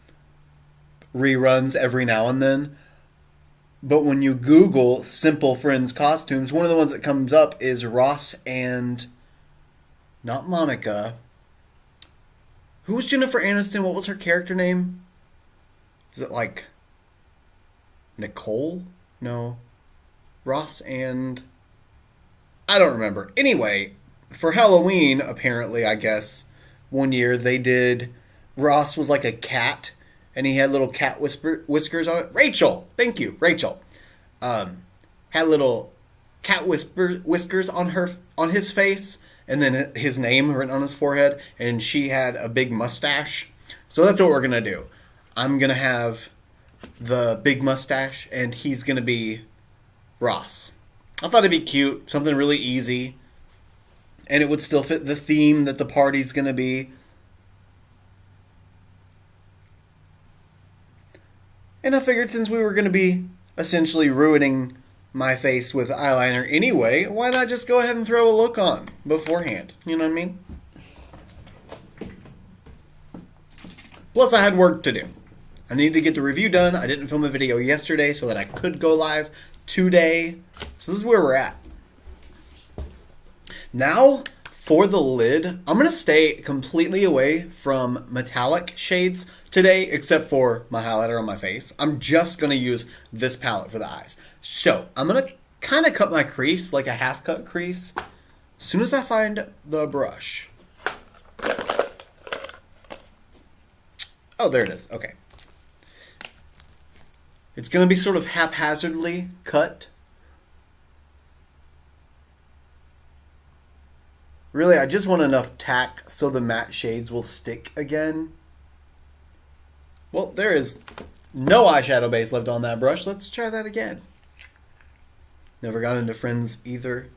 reruns every now and then. But when you Google simple Friends costumes, one of the ones that comes up is Ross and not Monica. Who was Jennifer Aniston? What was her character name? Is it like Nicole? No. Ross and I don't remember. Anyway, for Halloween, apparently, I guess, one year they did, Ross was like a cat, and he had little cat whiskers on it. Rachel! Thank you, Rachel. Had little cat whiskers on his face, and then his name written on his forehead, and she had a big mustache. So that's what we're going to do. I'm going to have the big mustache, and he's going to be Ross. I thought it'd be cute, something really easy, and it would still fit the theme that the party's going to be. And I figured since we were going to be essentially ruining my face with eyeliner anyway, why not just go ahead and throw a look on beforehand? You know what I mean? Plus, I had work to do. I needed to get the review done. I didn't film a video yesterday so that I could go live today. So this is where we're at. Now, for the lid, I'm going to stay completely away from metallic shades today, except for my highlighter on my face. I'm just going to use this palette for the eyes. So, I'm going to kind of cut my crease, like a half-cut crease, as soon as I find the brush. Oh, there it is. Okay. It's going to be sort of haphazardly cut. Really, I just want enough tack so the matte shades will stick again. Well, there is no eyeshadow base left on that brush. Let's try that again. Never got into Friends either.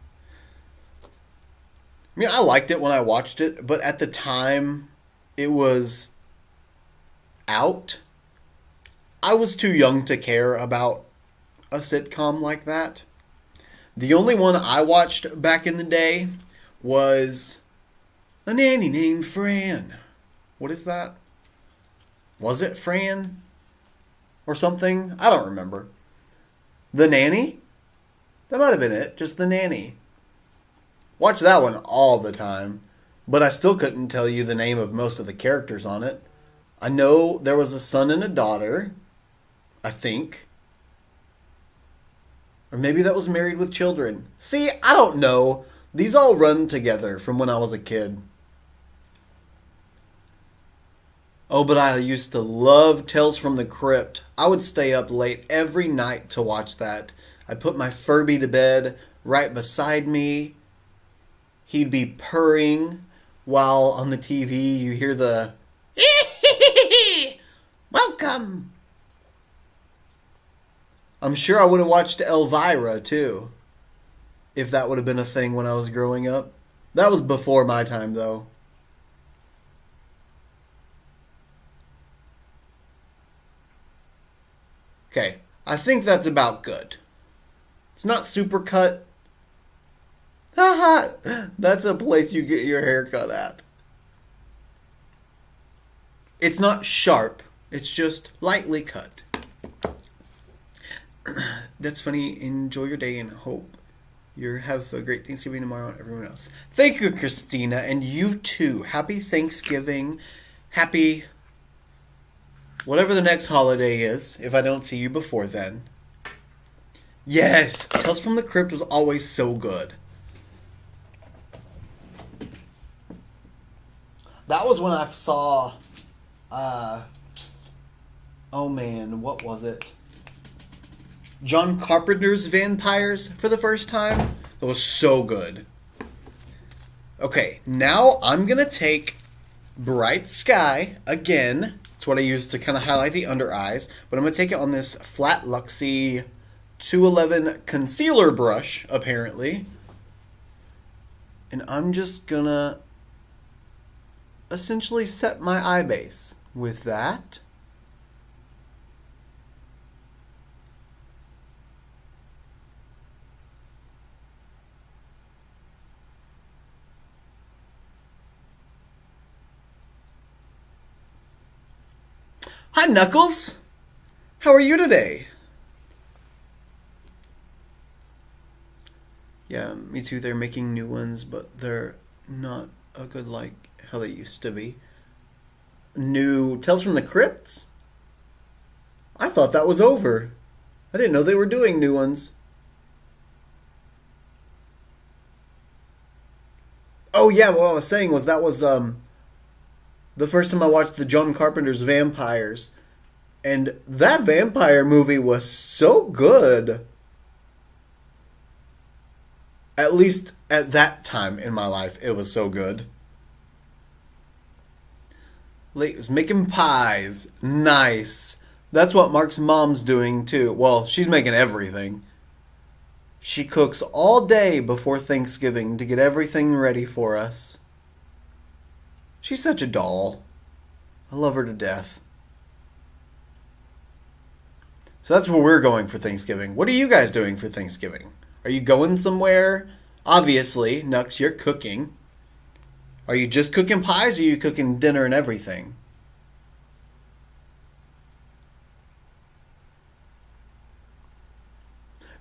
I mean, I liked it when I watched it, but at the time it was out, I was too young to care about a sitcom like that. The only one I watched back in the day was A Nanny Named Fran. What is that? Was it Fran? Or something? I don't remember. The Nanny? That might have been it. Just The Nanny. Watched that one all the time. But I still couldn't tell you the name of most of the characters on it. I know there was a son and a daughter. I think. Or maybe that was Married with Children. See, I don't know. These all run together from when I was a kid. Oh, but I used to love Tales from the Crypt. I would stay up late every night to watch that. I'd put my Furby to bed right beside me. He'd be purring while on the TV you hear the welcome. I'm sure I would have watched Elvira too, if that would have been a thing when I was growing up. That was before my time though. Okay, I think that's about good. It's not super cut. Haha, that's a place you get your hair cut at. It's not sharp, it's just lightly cut. That's funny. Enjoy your day and hope you have a great Thanksgiving tomorrow and everyone else. Thank you, Christina, and you too. Happy Thanksgiving. Happy whatever the next holiday is, if I don't see you before then. Yes, Tales from the Crypt was always so good. That was when I saw, oh man, what was it? John Carpenter's Vampires for the first time. It was so good. Okay, now I'm going to take Bright Sky again. It's what I use to kind of highlight the under eyes. But I'm going to take it on this Flat Luxie 211 concealer brush, apparently. And I'm just going to essentially set my eye base with that. Hi, Knuckles. How are you today? Yeah, me too. They're making new ones, but they're not a good like how they used to be. New Tales from the Crypts? I thought that was over. I didn't know they were doing new ones. Oh yeah, what I was saying was that was the first time I watched the John Carpenter's Vampires. And that vampire movie was so good. At least at that time in my life, it was so good. Late was making pies. Nice. That's what Mark's mom's doing too. Well, she's making everything. She cooks all day before Thanksgiving to get everything ready for us. She's such a doll. I love her to death. So that's where we're going for Thanksgiving. What are you guys doing for Thanksgiving? Are you going somewhere? Obviously, Nux, you're cooking. Are you just cooking pies or are you cooking dinner and everything?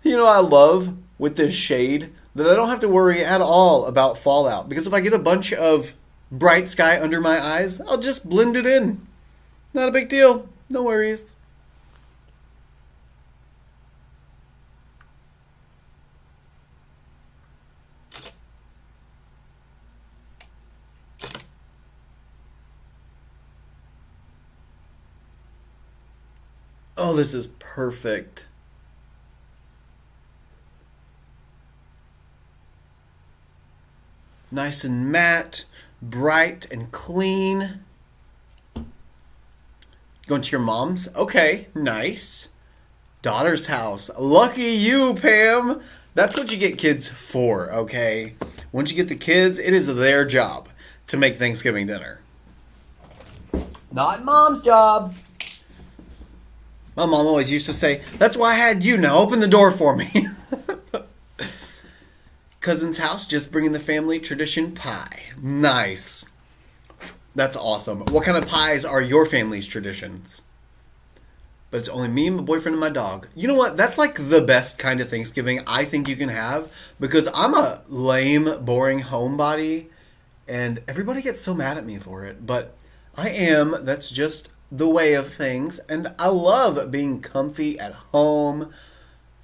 You know, I love with this shade that I don't have to worry at all about fallout. Because if I get a bunch of bright sky under my eyes, I'll just blend it in. Not a big deal. No worries. Oh, this is perfect. Nice and matte, bright and clean. Going to your mom's? Okay, nice. Daughter's house. Lucky you, Pam. That's what you get kids for, okay? Once you get the kids, it is their job to make Thanksgiving dinner. Not mom's job. My mom always used to say, that's why I had you, now open the door for me. Cousin's house, just bringing the family tradition pie. Nice. That's awesome. What kind of pies are your family's traditions? But it's only me and my boyfriend and my dog. You know what? That's like the best kind of Thanksgiving I think you can have. Because I'm a lame, boring homebody. And everybody gets so mad at me for it. But I am. That's just the way of things. And I love being comfy at home.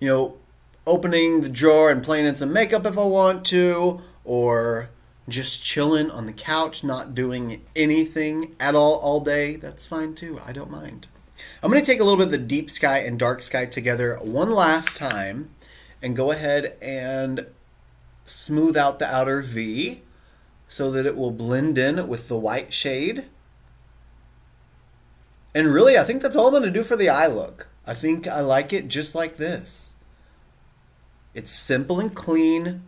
You know, opening the drawer and playing in some makeup if I want to. Or just chilling on the couch, not doing anything at all day. That's fine too. I don't mind. I'm going to take a little bit of the deep sky and dark sky together one last time and go ahead and smooth out the outer V. so that it will blend in with the white shade. And really, I think that's all I'm going to do for the eye look. I think I like it just like this. It's simple and clean.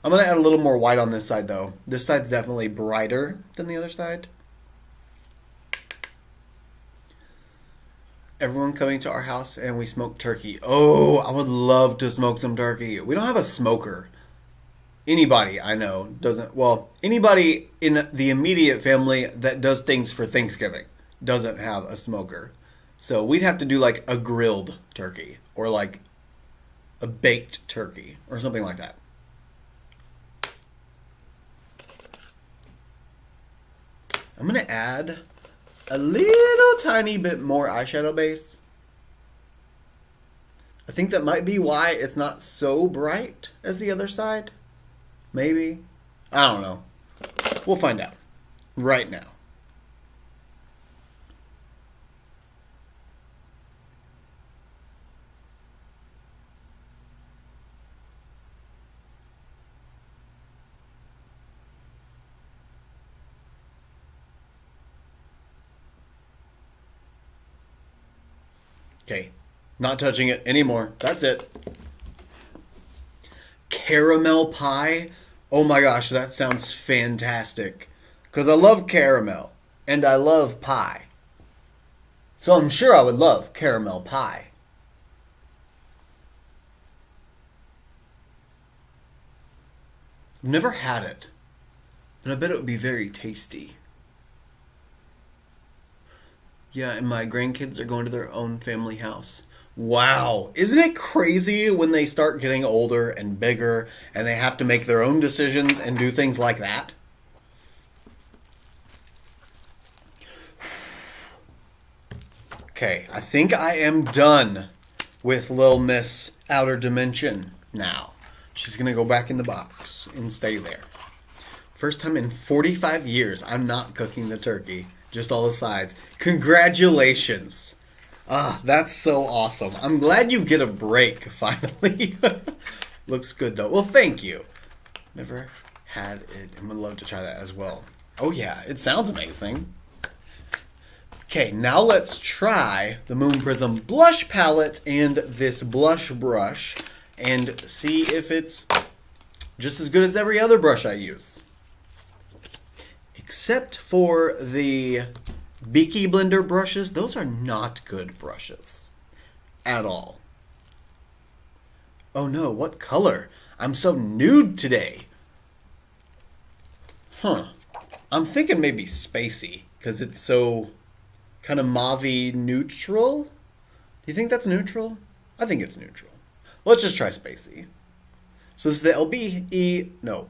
I'm going to add a little more white on this side, though. This side's definitely brighter than the other side. Everyone coming to our house and we smoke turkey. Oh, I would love to smoke some turkey. We don't have a smoker. Anybody I know doesn't, well, anybody in the immediate family that does things for Thanksgiving doesn't have a smoker. So we'd have to do like a grilled turkey or like a baked turkey or something like that. I'm going to add a little tiny bit more eyeshadow base. I think that might be why it's not so bright as the other side. Maybe. I don't know. We'll find out right now. Okay, not touching it anymore. That's it. Caramel pie. Oh my gosh, that sounds fantastic. Because I love caramel and I love pie. So I'm sure I would love caramel pie. I've never had it, but I bet it would be very tasty. Yeah, and my grandkids are going to their own family house. Wow. Isn't it crazy when they start getting older and bigger and they have to make their own decisions and do things like that? Okay, I think I am done with Lil Miss Outer Dimension now. She's going to go back in the box and stay there. First time in 45 years I'm not cooking the turkey. Just all the sides. Congratulations. Ah, that's so awesome. I'm glad you get a break, finally. Looks good, though. Well, thank you. Never had it and would love to try that as well. Oh, yeah. It sounds amazing. Okay, now let's try the Moon Prism blush palette and this blush brush and see if it's just as good as every other brush I use. Except for the Beaky Blender brushes, those are not good brushes at all. Oh no, what color? I'm so nude today. Huh. I'm thinking maybe spacey because it's so kind of mauve-y neutral. Do you think that's neutral? I think it's neutral. Let's just try spacey. So this is the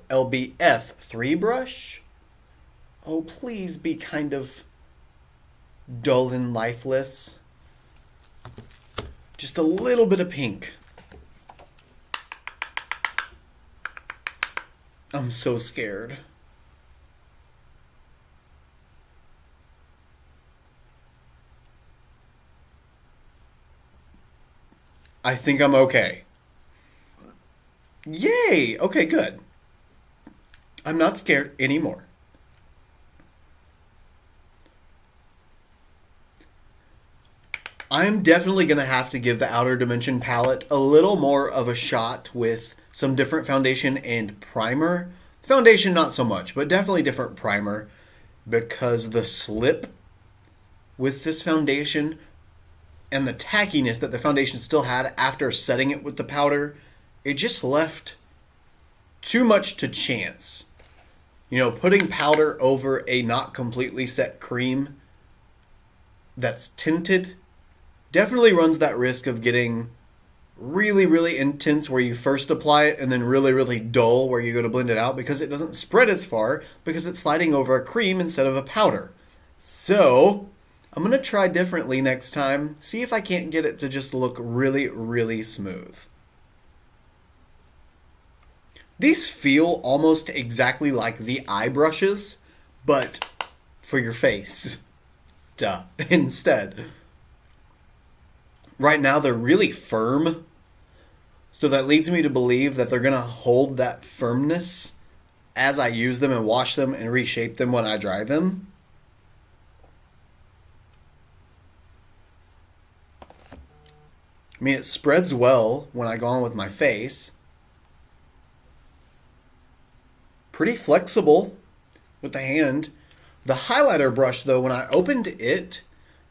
LBF3 brush. Oh, please be kind of dull and lifeless. Just a little bit of pink. I'm so scared. I think I'm okay. Yay! Okay, good. I'm not scared anymore. I'm definitely going to have to give the Outer Dimension palette a little more of a shot with some different foundation and primer. Foundation not so much, but definitely different primer because the slip with this foundation and the tackiness that the foundation still had after setting it with the powder, it just left too much to chance. You know, putting powder over a not completely set cream that's tinted definitely runs that risk of getting really, really intense where you first apply it and then really, really dull where you go to blend it out because it doesn't spread as far because it's sliding over a cream instead of a powder. So I'm going to try differently next time. See if I can't get it to just look really, really smooth. These feel almost exactly like the eye brushes, but for your face. Duh. Instead. Right now they're really firm. So that leads me to believe that they're going to hold that firmness as I use them and wash them and reshape them when I dry them. I mean, it spreads well when I go on with my face. Pretty flexible with the hand. The highlighter brush, though, when I opened it,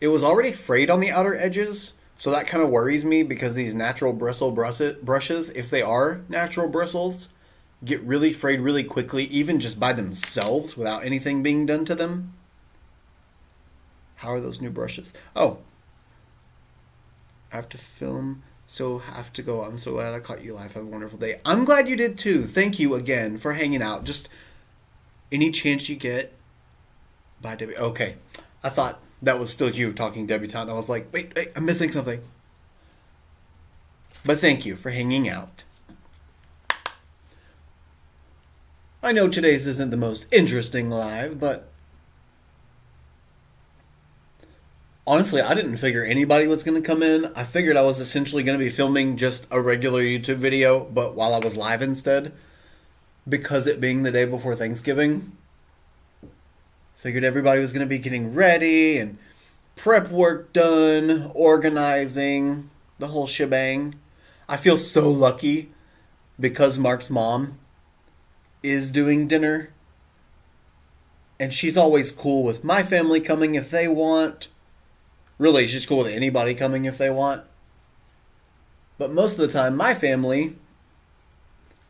it was already frayed on the outer edges. So that kind of worries me because these natural bristle brushes, if they are natural bristles, get really frayed really quickly, even just by themselves without anything being done to them. How are those new brushes? Oh. I have to film, so have to go. I'm so glad I caught you live. Have a wonderful day. I'm glad you did too. Thank you again for hanging out. Just any chance you get. Bye, Debbie. Okay. I thought that was still you talking, Debutante. I was like, wait, I'm missing something. But thank you for hanging out. I know today's isn't the most interesting live, but honestly, I didn't figure anybody was going to come in. I figured I was essentially going to be filming just a regular YouTube video, but while I was live instead. Because it being the day before Thanksgiving. Figured everybody was going to be getting ready and prep work done, organizing, the whole shebang. I feel so lucky because Mark's mom is doing dinner. And she's always cool with my family coming if they want. Really, she's cool with anybody coming if they want. But most of the time, my family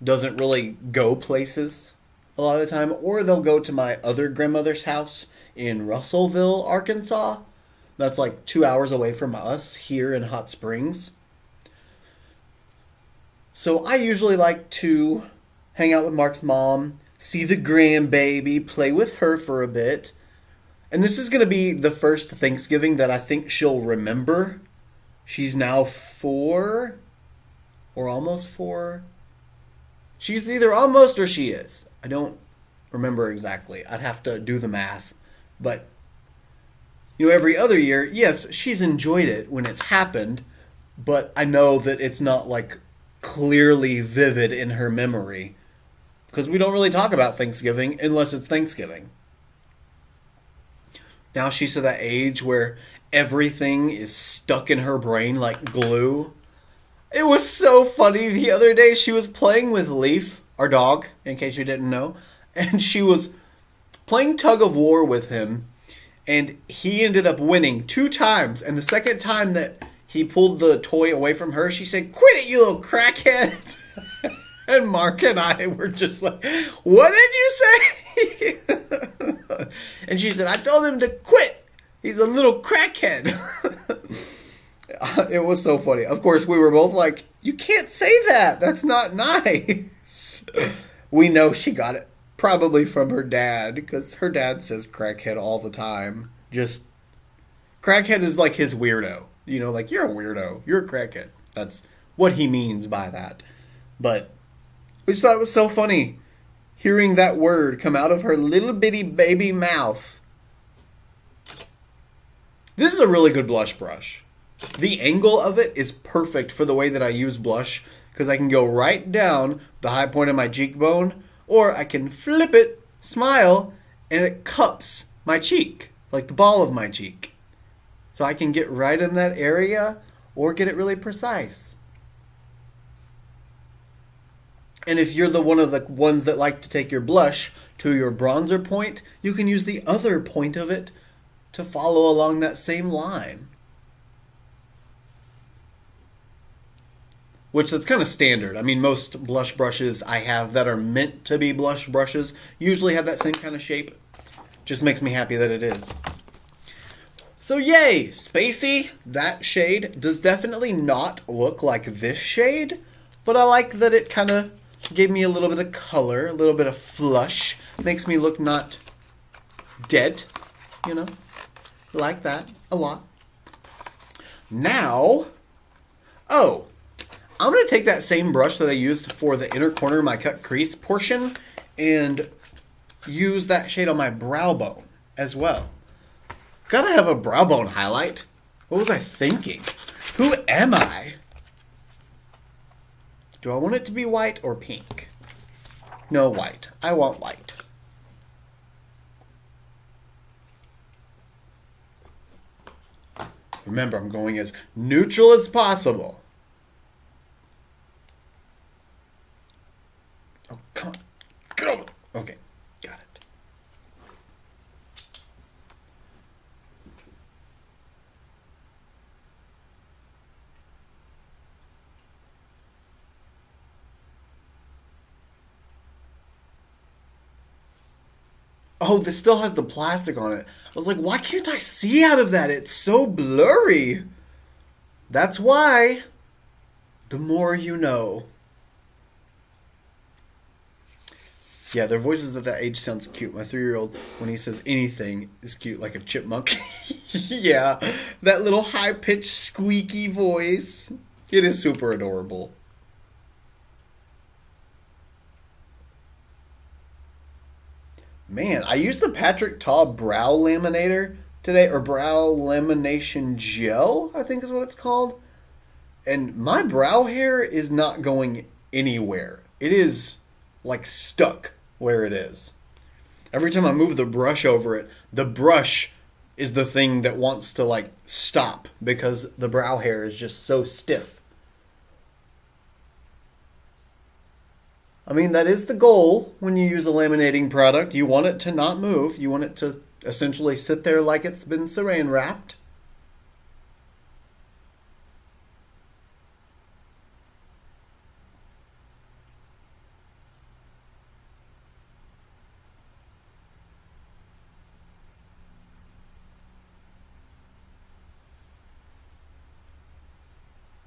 doesn't really go places a lot of the time. Or they'll go to my other grandmother's house in Russellville, Arkansas. That's like 2 hours away from us here in Hot Springs. So I usually like to hang out with Mark's mom, see the grandbaby, play with her for a bit. And this is going to be the first Thanksgiving that I think she'll remember. She's now 4 or almost 4. She's either almost or she is. I don't remember exactly. I'd have to do the math. But, you know, every other year, yes, she's enjoyed it when it's happened. But I know that it's not like clearly vivid in her memory. Because we don't really talk about Thanksgiving unless it's Thanksgiving. Now she's at that age where everything is stuck in her brain like glue. It was so funny the other day. She was playing with Leaf, our dog, in case you didn't know. And she was playing tug of war with him. And he ended up winning 2 times. And the second time that he pulled the toy away from her, she said, "Quit it, you little crackhead." And Mark and I were just like, "What did you say?" And she said, "I told him to quit. He's a little crackhead." It was so funny. Of course, we were both like, "You can't say that. That's not nice." We know she got it probably from her dad, because her dad says crackhead all the time. Just, crackhead is like his weirdo. You know, like, you're a weirdo. You're a crackhead. That's what he means by that. But we just thought it was so funny hearing that word come out of her little bitty baby mouth. This is a really good blush brush. The angle of it is perfect for the way that I use blush, because I can go right down the high point of my cheekbone, or I can flip it, smile, and it cups my cheek, like the ball of my cheek. So I can get right in that area, or get it really precise. And if you're one of the ones that like to take your blush to your bronzer point, you can use the other point of it to follow along that same line. Which that's kind of standard. I mean, most blush brushes I have that are meant to be blush brushes usually have that same kind of shape. Just makes me happy that it is. So yay! Spacey, that shade does definitely not look like this shade, but I like that it kind of gave me a little bit of color, a little bit of flush. Makes me look not dead, you know? Like that a lot. Now, I'm going to take that same brush that I used for the inner corner of my cut crease portion and use that shade on my brow bone as well. Gotta have a brow bone highlight. What was I thinking? Who am I? Do I want it to be white or pink? No white. I want white. Remember, I'm going as neutral as possible. Oh, come on. Get over. Okay, got it. Oh, this still has the plastic on it. I was like, why can't I see out of that? It's so blurry. That's why. The more you know. Yeah, their voices at that age sounds cute. My 3-year-old, when he says anything, is cute, like a chipmunk. Yeah, that little high-pitched, squeaky voice. It is super adorable. Man, I used the Patrick Ta brow laminator today, or brow lamination gel, I think is what it's called. And my brow hair is not going anywhere. It is like stuck where it is. Every time I move the brush over it, the brush is the thing that wants to like stop because the brow hair is just so stiff. I mean, that is the goal when you use a laminating product. You want it to not move. You want it to essentially sit there like it's been saran wrapped.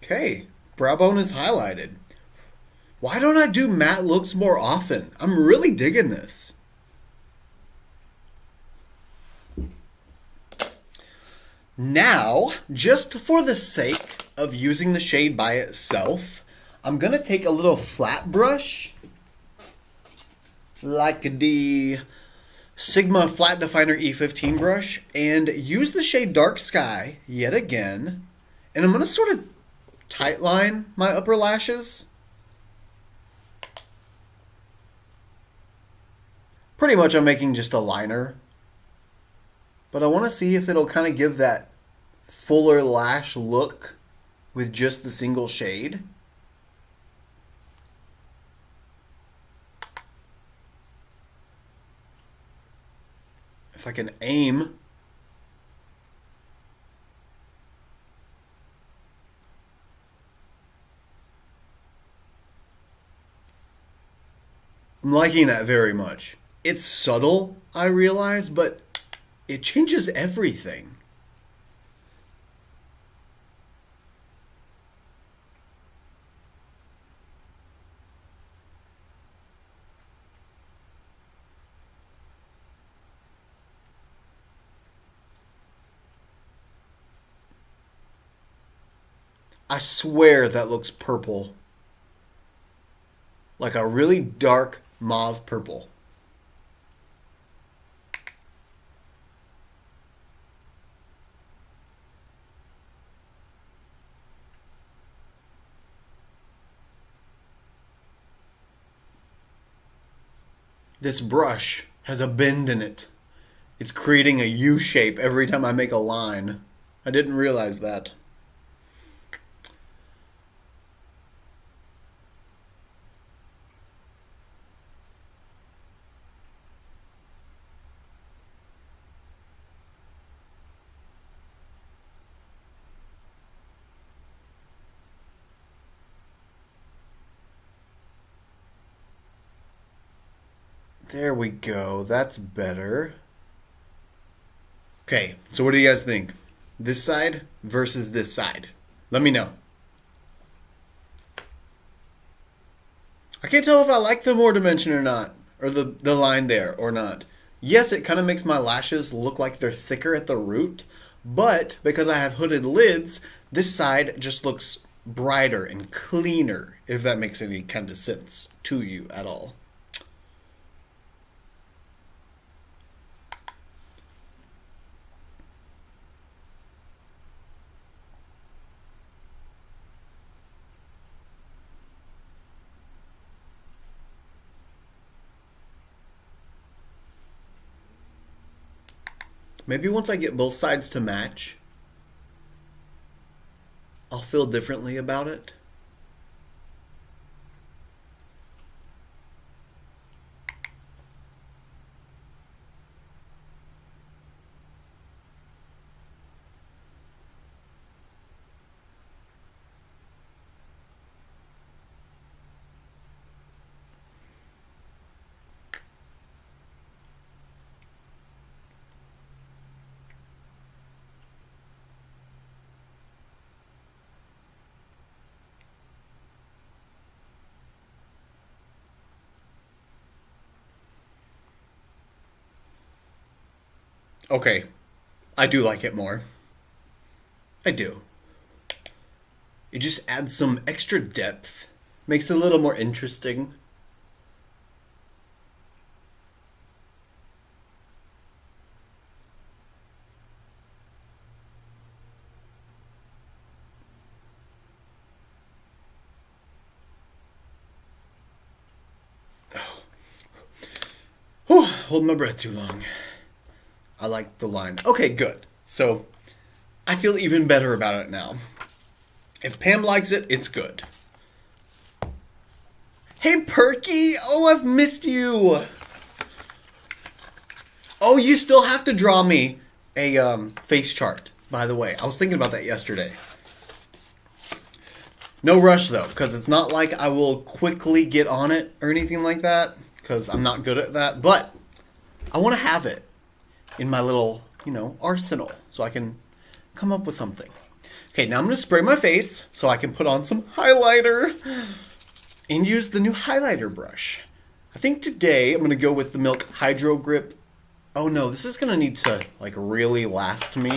Okay, brow bone is highlighted. Why don't I do matte looks more often? I'm really digging this. Now, just for the sake of using the shade by itself, I'm going to take a little flat brush, like the Sigma Flat Definer E15 brush, and use the shade Dark Sky yet again. And I'm going to sort of tight line my upper lashes. Pretty much I'm making just a liner. But I want to see if it'll kind of give that fuller lash look with just the single shade. If I can aim. I'm liking that very much. It's subtle, I realize, but it changes everything. I swear that looks purple. Like a really dark mauve purple. This brush has a bend in it. It's creating a U shape every time I make a line. I didn't realize that. There we go. That's better. Okay, so what do you guys think? This side versus this side. Let me know. I can't tell if I like the more dimension or not, or the line there or not. Yes, it kind of makes my lashes look like they're thicker at the root, but because I have hooded lids, this side just looks brighter and cleaner, if that makes any kind of sense to you at all. Maybe once I get both sides to match, I'll feel differently about it. Okay, I do like it more. I do. It just adds some extra depth. Makes it a little more interesting. Whew, holding my breath too long. I like the line. Okay, good. So, I feel even better about it now. If Pam likes it, it's good. Hey, Perky! Oh, I've missed you! Oh, you still have to draw me a face chart, by the way. I was thinking about that yesterday. No rush, though, because it's not like I will quickly get on it or anything like that, because I'm not good at that. But I want to have it in my little, arsenal, so I can come up with something. Okay, now I'm going to spray my face so I can put on some highlighter and use the new highlighter brush. I think today I'm going to go with the Milk Hydro Grip. Oh no, this is going to need to really last me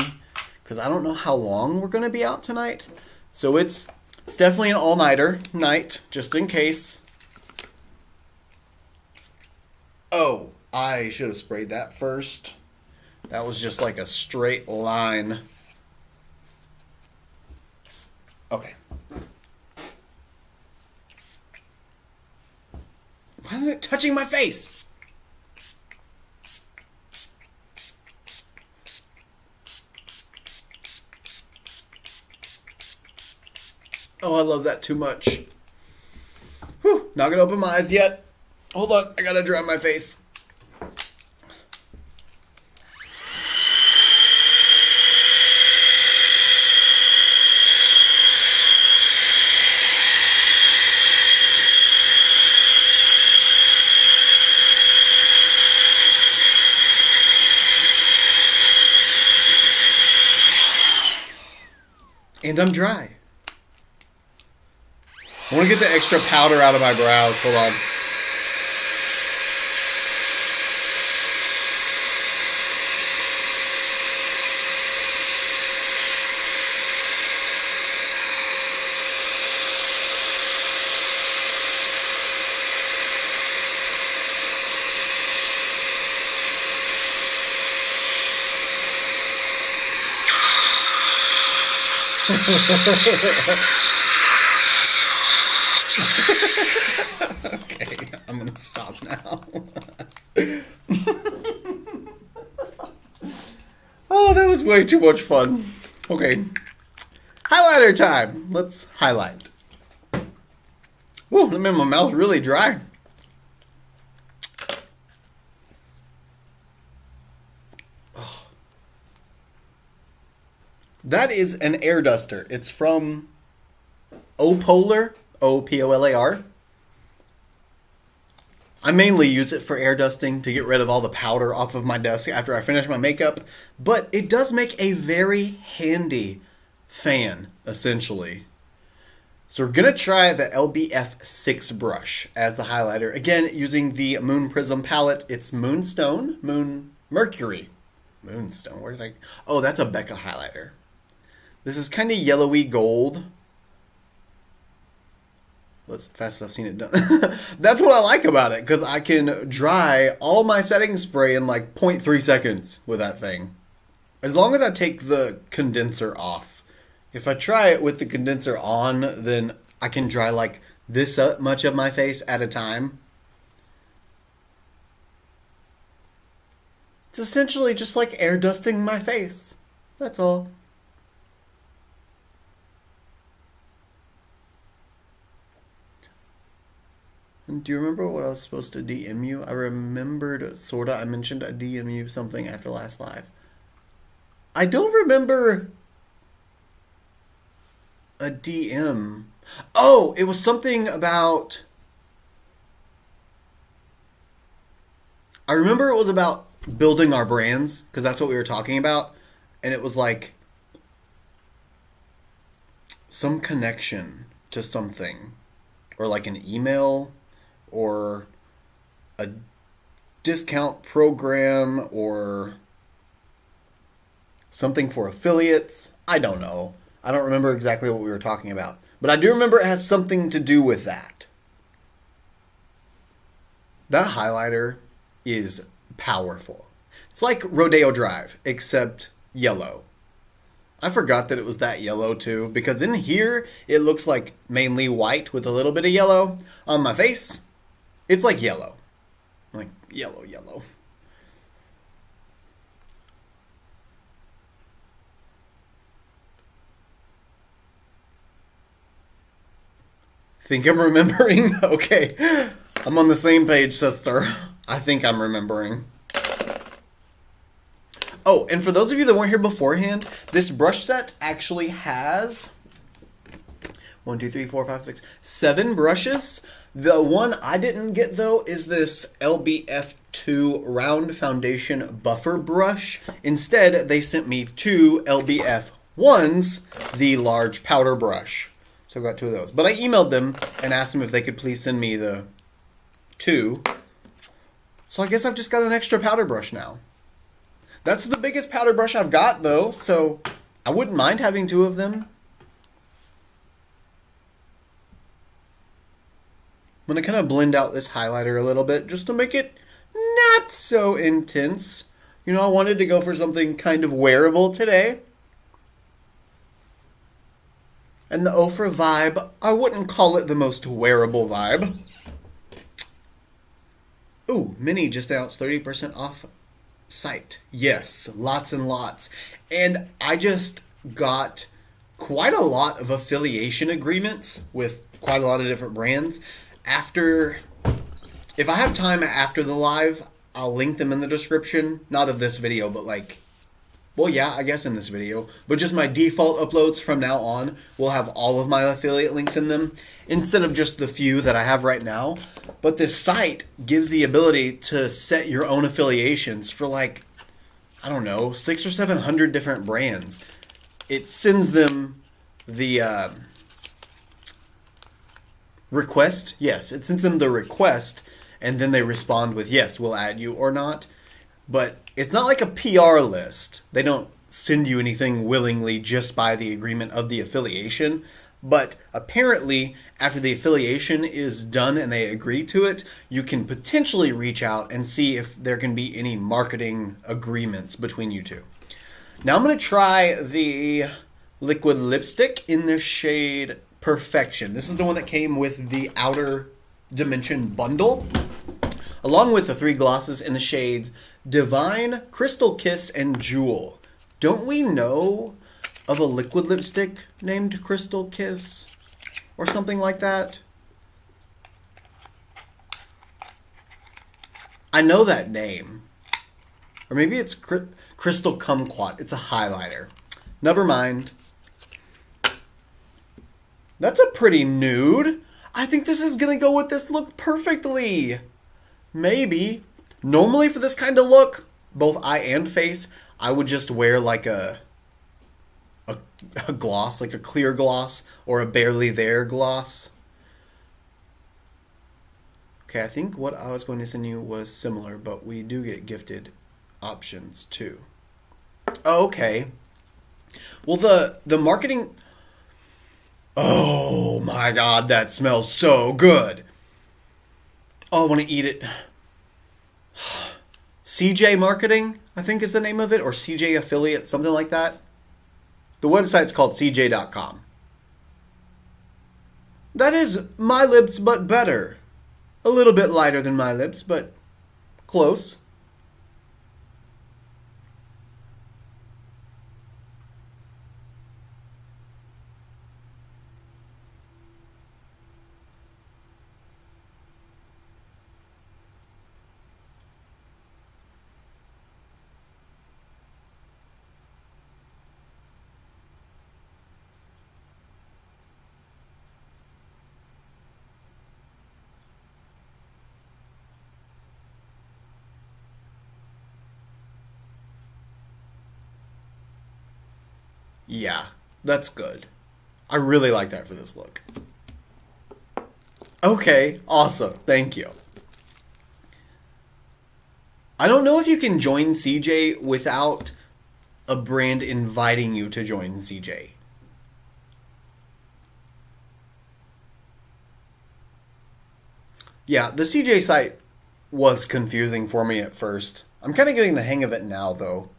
because I don't know how long we're going to be out tonight. So it's definitely an all-nighter night, just in case. Oh, I should have sprayed that first. That was just like a straight line. Okay. Why isn't it touching my face? Oh, I love that too much. Whew, not gonna open my eyes yet. Hold on, I gotta dry my face. And I'm dry. I want to get the extra powder out of my brows. Hold on. Okay, I'm gonna stop now. Oh, that was way too much fun. Okay, highlighter time. Let's highlight. Woo, that made my mouth really dry. Oh. That is an air duster. It's from Opolar, O-P-O-L-A-R. I mainly use it for air dusting to get rid of all the powder off of my desk after I finish my makeup, but it does make a very handy fan, essentially. So we're going to try the LBF6 brush as the highlighter. Again, using the Moon Prism palette. It's Moonstone, Mercury. Moonstone, where did I... Oh, that's a Becca highlighter. This is kind of yellowy gold. That's the fastest I've seen it done. That's what I like about it, because I can dry all my setting spray in like 0.3 seconds with that thing. As long as I take the condenser off. If I try it with the condenser on, then I can dry like this much of my face at a time. It's essentially just like air dusting my face. That's all. And do you remember what I was supposed to DM you? I remembered, sorta, I mentioned a DM you something after last live. I don't remember a DM. Oh, it was something about... I remember it was about building our brands, because that's what we were talking about. And it was like some connection to something. Or like an email, or a discount program, or something for affiliates. I don't know. I don't remember exactly what we were talking about. But I do remember it has something to do with that. That highlighter is powerful. It's like Rodeo Drive, except yellow. I forgot that it was that yellow too, because in here it looks like mainly white with a little bit of yellow. On my face, it's like yellow. Like yellow, yellow. Think I'm remembering? Okay. I'm on the same page, sister. I think I'm remembering. Oh, and for those of you that weren't here beforehand, this brush set actually has 7 brushes. The one I didn't get, though, is this LBF2 Round Foundation Buffer Brush. Instead, they sent me 2 LBF1s, the large powder brush. So I've got 2 of those. But I emailed them and asked them if they could please send me the 2. So I guess I've just got an extra powder brush now. That's the biggest powder brush I've got, though, so I wouldn't mind having 2 of them. I'm going to kind of blend out this highlighter a little bit just to make it not so intense. You know, I wanted to go for something kind of wearable today. And the Ofra vibe, I wouldn't call it the most wearable vibe. Ooh, Mini just announced 30% off site. Yes, lots and lots. And I just got quite a lot of affiliation agreements with quite a lot of different brands. If I have time after the live, I'll link them in the description. Not of this video, but like, well, yeah, I guess in this video. But just my default uploads from now on will have all of my affiliate links in them, instead of just the few that I have right now. But this site gives the ability to set your own affiliations for like, I don't know, 600 or 700 different brands. It sends them the request. Yes, it sends them the request, and then they respond with, yes, we'll add you or not. But it's not like a PR list. They don't send you anything willingly just by the agreement of the affiliation. But apparently, after the affiliation is done and they agree to it, you can potentially reach out and see if there can be any marketing agreements between you two. Now I'm going to try the liquid lipstick in the shade Perfection. This is the one that came with the Outer Dimension bundle, along with the 3 glosses in the shades Divine, Crystal Kiss, and Jewel. Don't we know of a liquid lipstick named Crystal Kiss or something like that? I know that name. Or maybe it's Crystal Kumquat. It's a highlighter. Never mind. That's a pretty nude. I think this is going to go with this look perfectly. Maybe. Normally for this kind of look, both eye and face, I would just wear like a gloss, like a clear gloss or a barely there gloss. Okay, I think what I was going to send you was similar, but we do get gifted options too. Oh, okay. Well, the marketing... Oh my god, that smells so good. Oh, I want to eat it. CJ Marketing, I think is the name of it, or CJ Affiliate, something like that. The website's called cj.com. That is My Lips, but better. A little bit lighter than My Lips, but close. Yeah, that's good. I really like that for this look. Okay, awesome. Thank you. I don't know if you can join CJ without a brand inviting you to join CJ. Yeah, the CJ site was confusing for me at first. I'm kind of getting the hang of it now, though.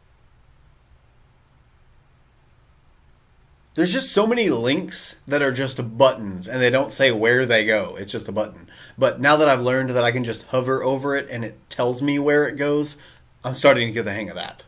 There's just so many links that are just buttons, and they don't say where they go. It's just a button. But now that I've learned that I can just hover over it and it tells me where it goes, I'm starting to get the hang of that.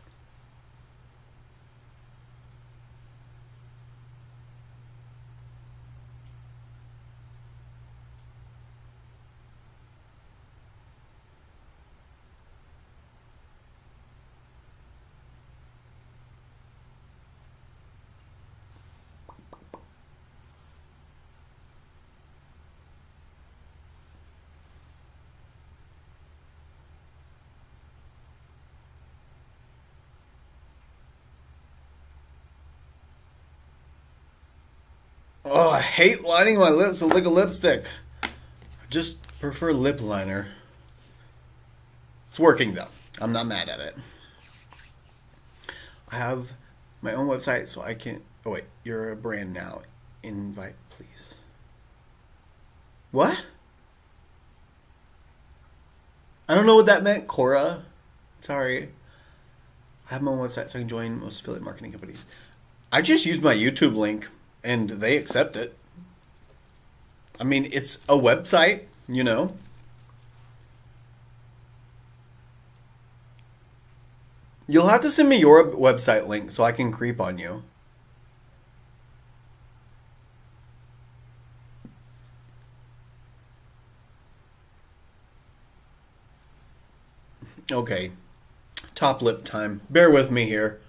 Oh, I hate lining my lips with liquid lipstick. I just prefer lip liner. It's working though. I'm not mad at it. I have my own website so I can... Oh wait, you're a brand now. Invite, please. What? I don't know what that meant, Cora. Sorry. I have my own website so I can join most affiliate marketing companies. I just used my YouTube link and they accept it. I mean, it's a website, you know. You'll have to send me your website link so I can creep on you. Okay. Top lip time. Bear with me here.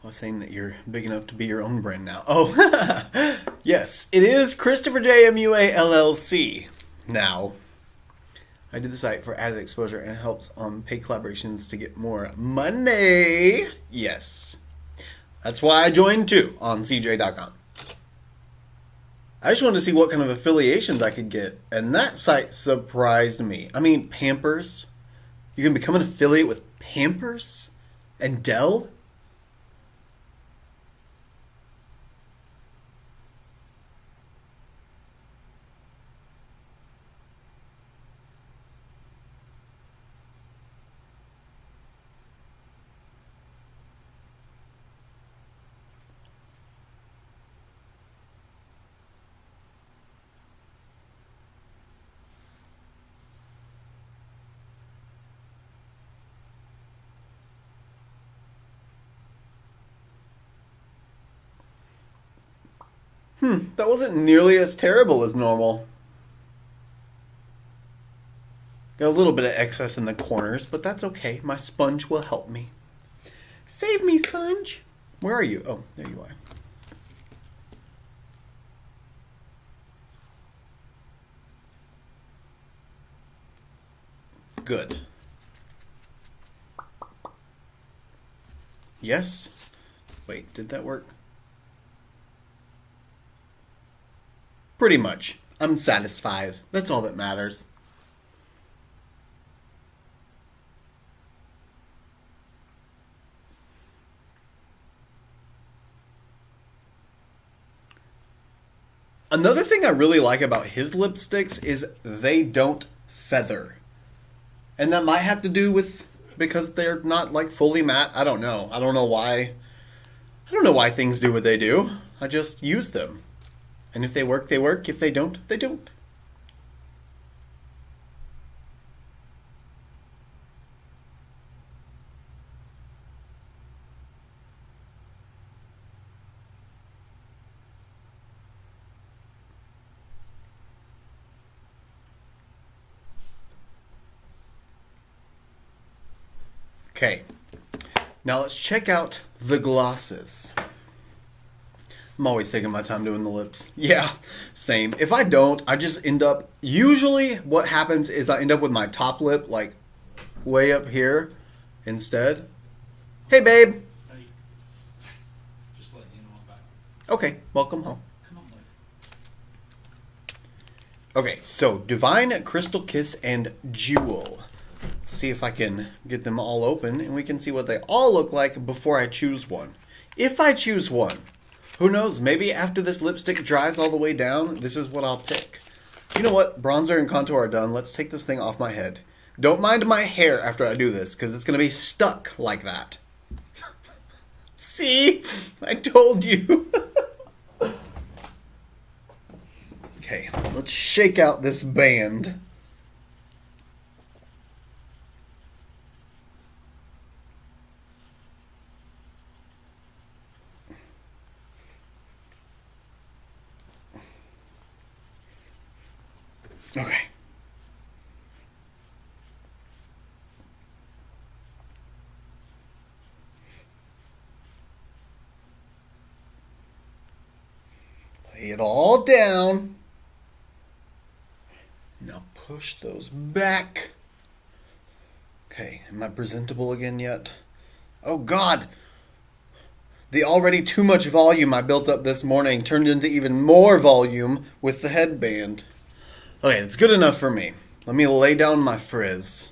I was saying that you're big enough to be your own brand now. Oh, yes. It is ChristopherJMUA LLC now. I did the site for added exposure and helps on paid collaborations to get more money. Yes. That's why I joined too on CJ.com. I just wanted to see what kind of affiliations I could get, and that site surprised me. I mean, Pampers. You can become an affiliate with Pampers and Dell? That wasn't nearly as terrible as normal. Got a little bit of excess in the corners, but that's okay. My sponge will help me. Save me, sponge. Where are you? Oh, there you are. Good. Yes? Wait, did that work? Pretty much. I'm satisfied. That's all that matters. Another thing I really like about his lipsticks is they don't feather. And that might have to do with because they're not like fully matte. I don't know. I don't know why. I don't know why things do what they do. I just use them. And if they work, they work. If they don't, they don't. Okay. Now let's check out the glosses. I'm always taking my time doing the lips. Yeah, same. If I don't, I just end up... Usually what happens is I end up with my top lip, like, way up here instead. Hey, babe. Hey. Just letting you know I'm back. Okay, welcome home. Come on, Mike. Okay, so Divine, Crystal Kiss, and Jewel. Let's see if I can get them all open, and we can see what they all look like before I choose one. If I choose one... Who knows, maybe after this lipstick dries all the way down, this is what I'll pick. You know what? Bronzer and contour are done. Let's take this thing off my head. Don't mind my hair after I do this, because it's going to be stuck like that. See? I told you. Okay, let's shake out this band. Okay. Lay it all down. Now push those back. Okay, am I presentable again yet? Oh God! The already too much volume I built up this morning turned into even more volume with the headband. Okay, that's good enough for me. Let me lay down my frizz.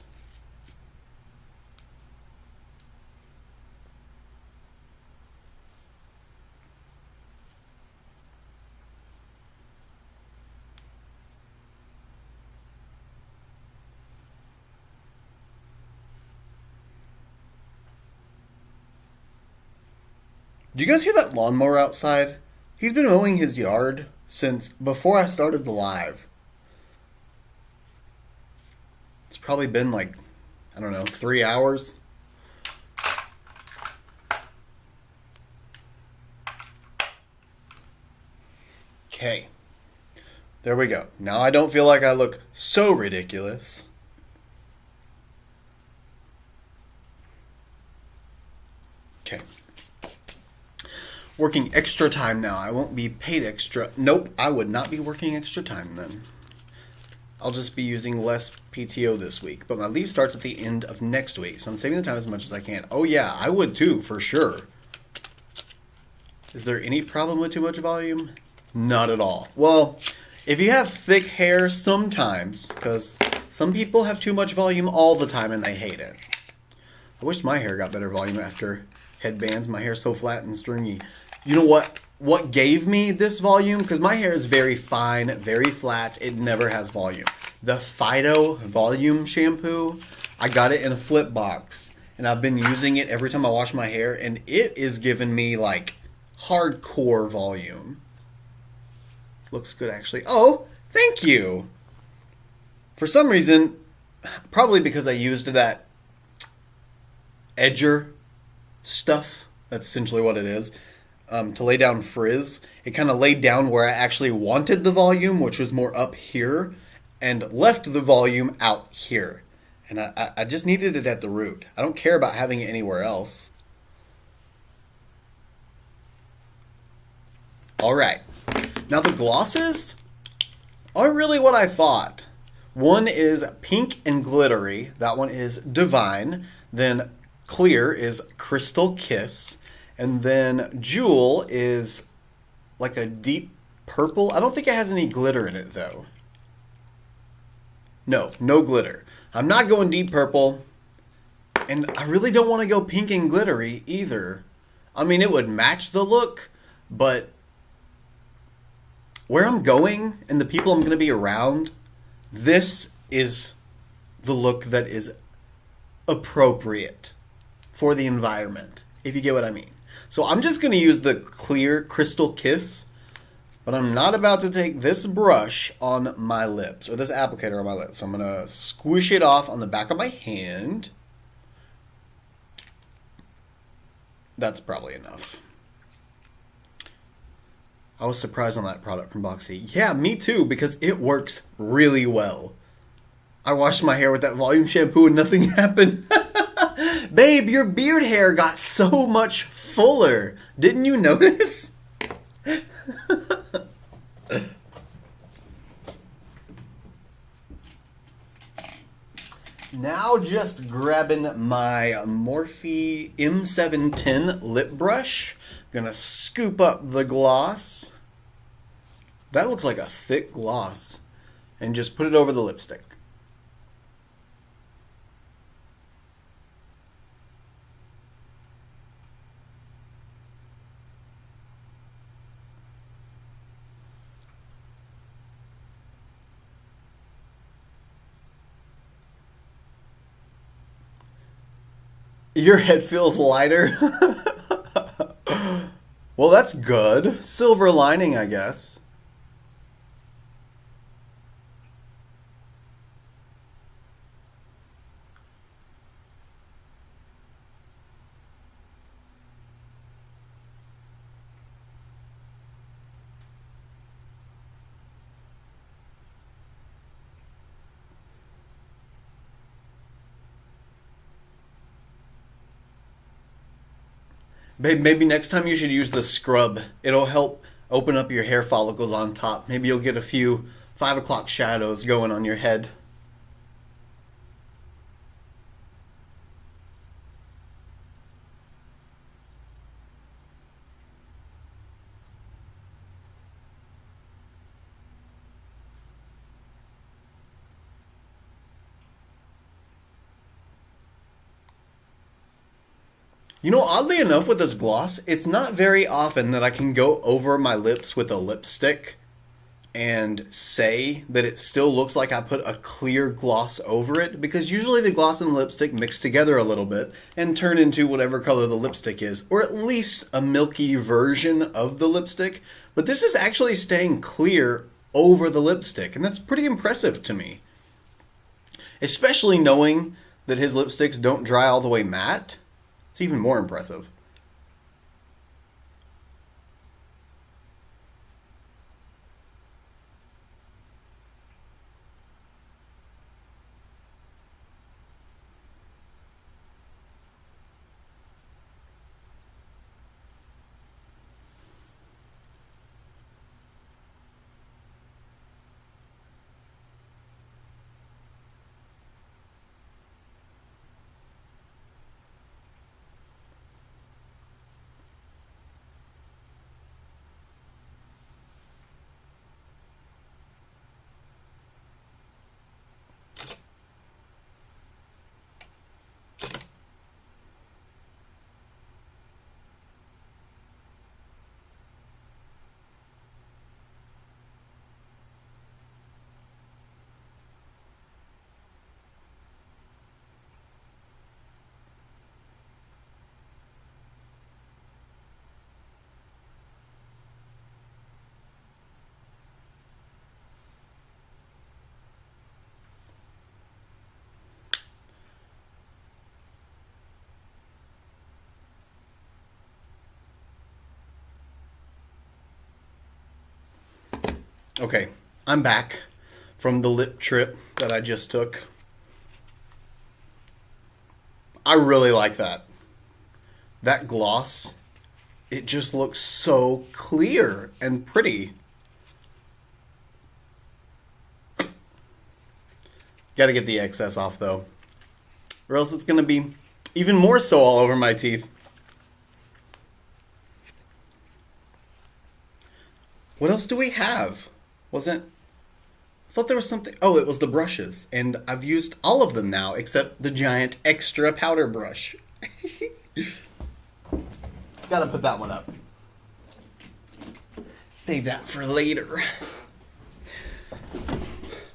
Do you guys hear that lawnmower outside? He's been mowing his yard since before I started the live. It's probably been like, I don't know, 3 hours. Okay. There we go. Now I don't feel like I look so ridiculous. Okay. Working extra time now. I won't be paid extra. Nope, I would not be working extra time then. I'll just be using less PTO this week. But my leave starts at the end of next week, so I'm saving the time as much as I can. Oh yeah, I would too, for sure. Is there any problem with too much volume? Not at all. Well, if you have thick hair, sometimes, because some people have too much volume all the time and they hate it. I wish my hair got better volume after headbands. My hair's so flat and stringy. You know what gave me this volume? Because my hair is very fine, very flat. It never has volume. The Fido Volume Shampoo, I got it in a flip box. And I've been using it every time I wash my hair. And it is giving me, like, hardcore volume. Looks good, actually. Oh, thank you. For some reason, probably because I used that edger stuff. That's essentially what it is. To lay down frizz. It kind of laid down where I actually wanted the volume, which was more up here, and left the volume out here. And I just needed it at the root. I don't care about having it anywhere else. Alright. Now the glosses are really what I thought. One is pink and glittery. That one is Divine. Then clear is Crystal Kiss. And then Jewel is like a deep purple. I don't think it has any glitter in it, though. No glitter. I'm not going deep purple. And I really don't want to go pink and glittery either. I mean, it would match the look, but where I'm going and the people I'm going to be around, this is the look that is appropriate for the environment, if you get what I mean. So I'm just going to use the clear Crystal Kiss, but I'm not about to take this brush on my lips, or this applicator on my lips. So I'm going to squish it off on the back of my hand. That's probably enough. I was surprised on that product from Boxy. Yeah, me too, because it works really well. I washed my hair with that volume shampoo and nothing happened. Babe, your beard hair got so much fuller. Didn't you notice? Now just grabbing my Morphe M710 lip brush. Gonna scoop up the gloss. That looks like a thick gloss. And just put it over the lipstick. Your head feels lighter. Well, that's good. Silver lining, I guess. Babe, maybe next time you should use the scrub. It'll help open up your hair follicles on top. Maybe you'll get a few 5 o'clock shadows going on your head. You know, oddly enough with this gloss, it's not very often that I can go over my lips with a lipstick and say that it still looks like I put a clear gloss over it, because usually the gloss and the lipstick mix together a little bit and turn into whatever color the lipstick is, or at least a milky version of the lipstick. But this is actually staying clear over the lipstick, and that's pretty impressive to me. Especially knowing that his lipsticks don't dry all the way matte. It's even more impressive. Okay, I'm back from the lip trip that I just took. I really like that. That gloss, it just looks so clear and pretty. Gotta get the excess off though, or else it's gonna be even more so all over my teeth. What else do we have? I thought there was something. Oh, it was the brushes. And I've used all of them now except the giant extra powder brush. Gotta put that one up. Save that for later.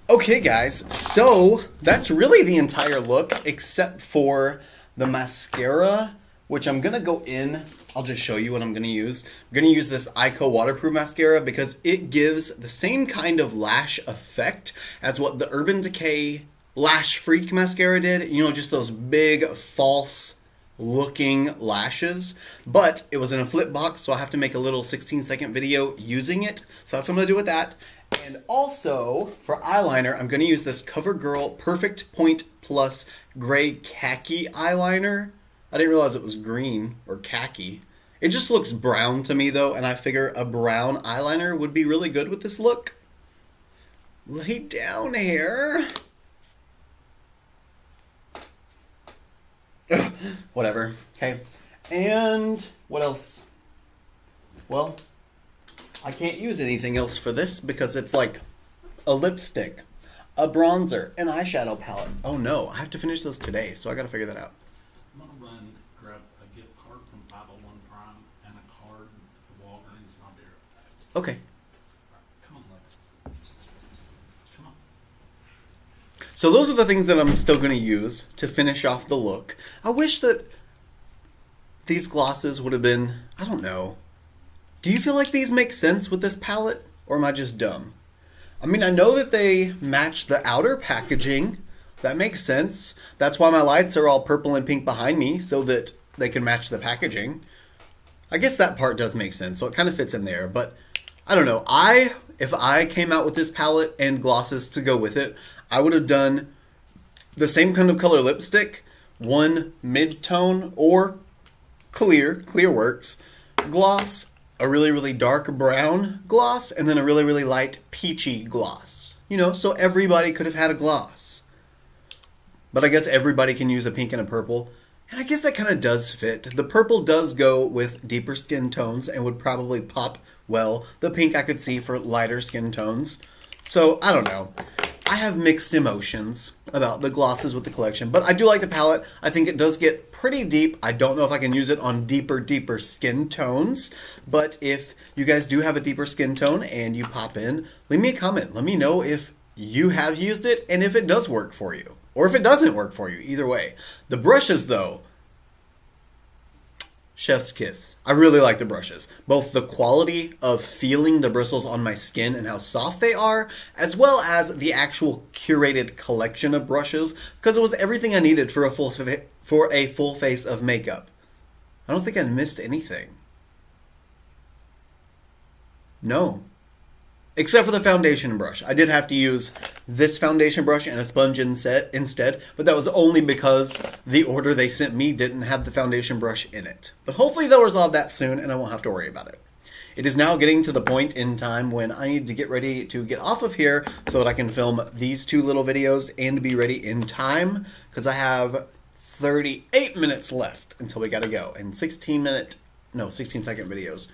Okay, guys. So that's really the entire look except for the mascara, which I'm going to go in. I'll just show you what I'm going to use. I'm going to use this Ico waterproof mascara because it gives the same kind of lash effect as what the Urban Decay Lash Freak mascara did. You know, just those big false looking lashes. But it was in a flip box, so I have to make a little 16-second video using it. So that's what I'm going to do with that. And also, for eyeliner, I'm going to use this CoverGirl Perfect Point Plus Gray Khaki Eyeliner. I didn't realize it was green or khaki. It just looks brown to me, though, and I figure a brown eyeliner would be really good with this look. Lay down here. Ugh, whatever. Okay. And what else? Well, I can't use anything else for this because it's like a lipstick, a bronzer, an eyeshadow palette. Oh no, I have to finish those today, so I gotta figure that out. I'm going to run, grab a gift card from 501 Prime and a card for Walgreens, and I'll be right back. Okay. Come on, Lex. Come on. So those are the things that I'm still going to use to finish off the look. I wish that these glosses would have been, I don't know. Do you feel like these make sense with this palette, or am I just dumb? I mean, I know that they match the outer packaging. That makes sense. That's why my lights are all purple and pink behind me, so that they can match the packaging. I guess that part does make sense, so it kind of fits in there. But I don't know. If I came out with this palette and glosses to go with it, I would have done the same kind of color lipstick, one mid-tone or clear works, gloss, a really, really dark brown gloss, and then a really, really light peachy gloss. You know, so everybody could have had a gloss. But I guess everybody can use a pink and a purple. And I guess that kind of does fit. The purple does go with deeper skin tones and would probably pop well. The pink I could see for lighter skin tones. So, I don't know. I have mixed emotions about the glosses with the collection, but I do like the palette. I think it does get pretty deep. I don't know if I can use it on deeper skin tones, but if you guys do have a deeper skin tone and you pop in, leave me a comment. Let me know if you have used it and if it does work for you, or if it doesn't work for you. Either way. The brushes, though, chef's kiss. I really like the brushes. Both the quality of feeling the bristles on my skin and how soft they are, as well as the actual curated collection of brushes, because it was everything I needed for a full face of makeup. I don't think I missed anything. No. Except for the foundation brush. I did have to use this foundation brush and a sponge instead, but that was only because the order they sent me didn't have the foundation brush in it. But hopefully they'll resolve that soon and I won't have to worry about it. It is now getting to the point in time when I need to get ready to get off of here so that I can film these two little videos and be ready in time, because I have 38 minutes left until we gotta go. And 16-second videos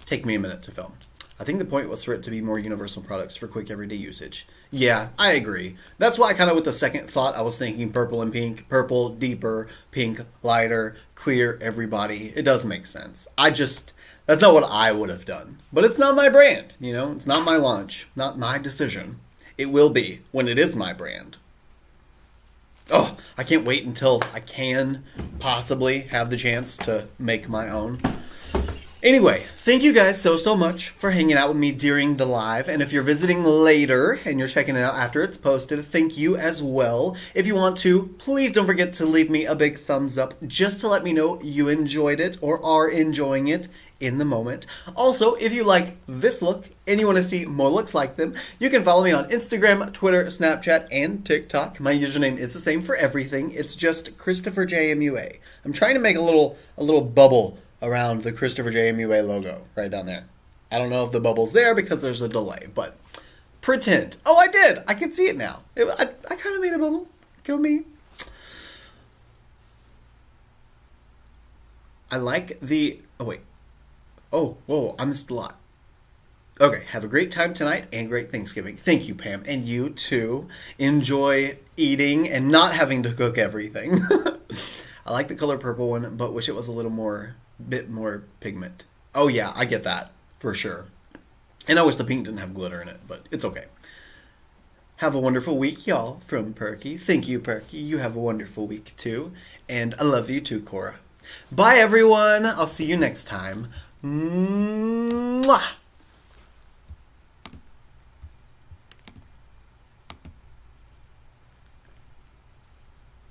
take me a minute to film. I think the point was for it to be more universal products for quick everyday usage. Yeah, I agree. That's why with the second thought, I was thinking purple and pink. Purple, deeper, pink, lighter, clear, everybody. It does make sense. That's not what I would have done. But it's not my brand, you know? It's not my launch. Not my decision. It will be when it is my brand. Oh, I can't wait until I can possibly have the chance to make my own. Anyway, thank you guys so much for hanging out with me during the live. And if you're visiting later and you're checking it out after it's posted, thank you as well. If you want to, please don't forget to leave me a big thumbs up just to let me know you enjoyed it or are enjoying it in the moment. Also, if you like this look and you want to see more looks like them, you can follow me on Instagram, Twitter, Snapchat, and TikTok. My username is the same for everything. It's just ChristopherJMUA. I'm trying to make a little bubble around the ChristopherJMUA logo right down there. I don't know if the bubble's there because there's a delay, but pretend. Oh, I did! I can see it now. I kind of made a bubble. Go me. I like the... Oh, wait. Oh, whoa, I missed a lot. Okay, have a great time tonight and great Thanksgiving. Thank you, Pam. And you, too. Enjoy eating and not having to cook everything. I like the color purple one, but wish it was a bit more pigment. Oh yeah, I get that, for sure. And I wish the pink didn't have glitter in it, but it's okay. Have a wonderful week, y'all, from Perky. Thank you, Perky. You have a wonderful week, too. And I love you, too, Cora. Bye, everyone. I'll see you next time. Mwah!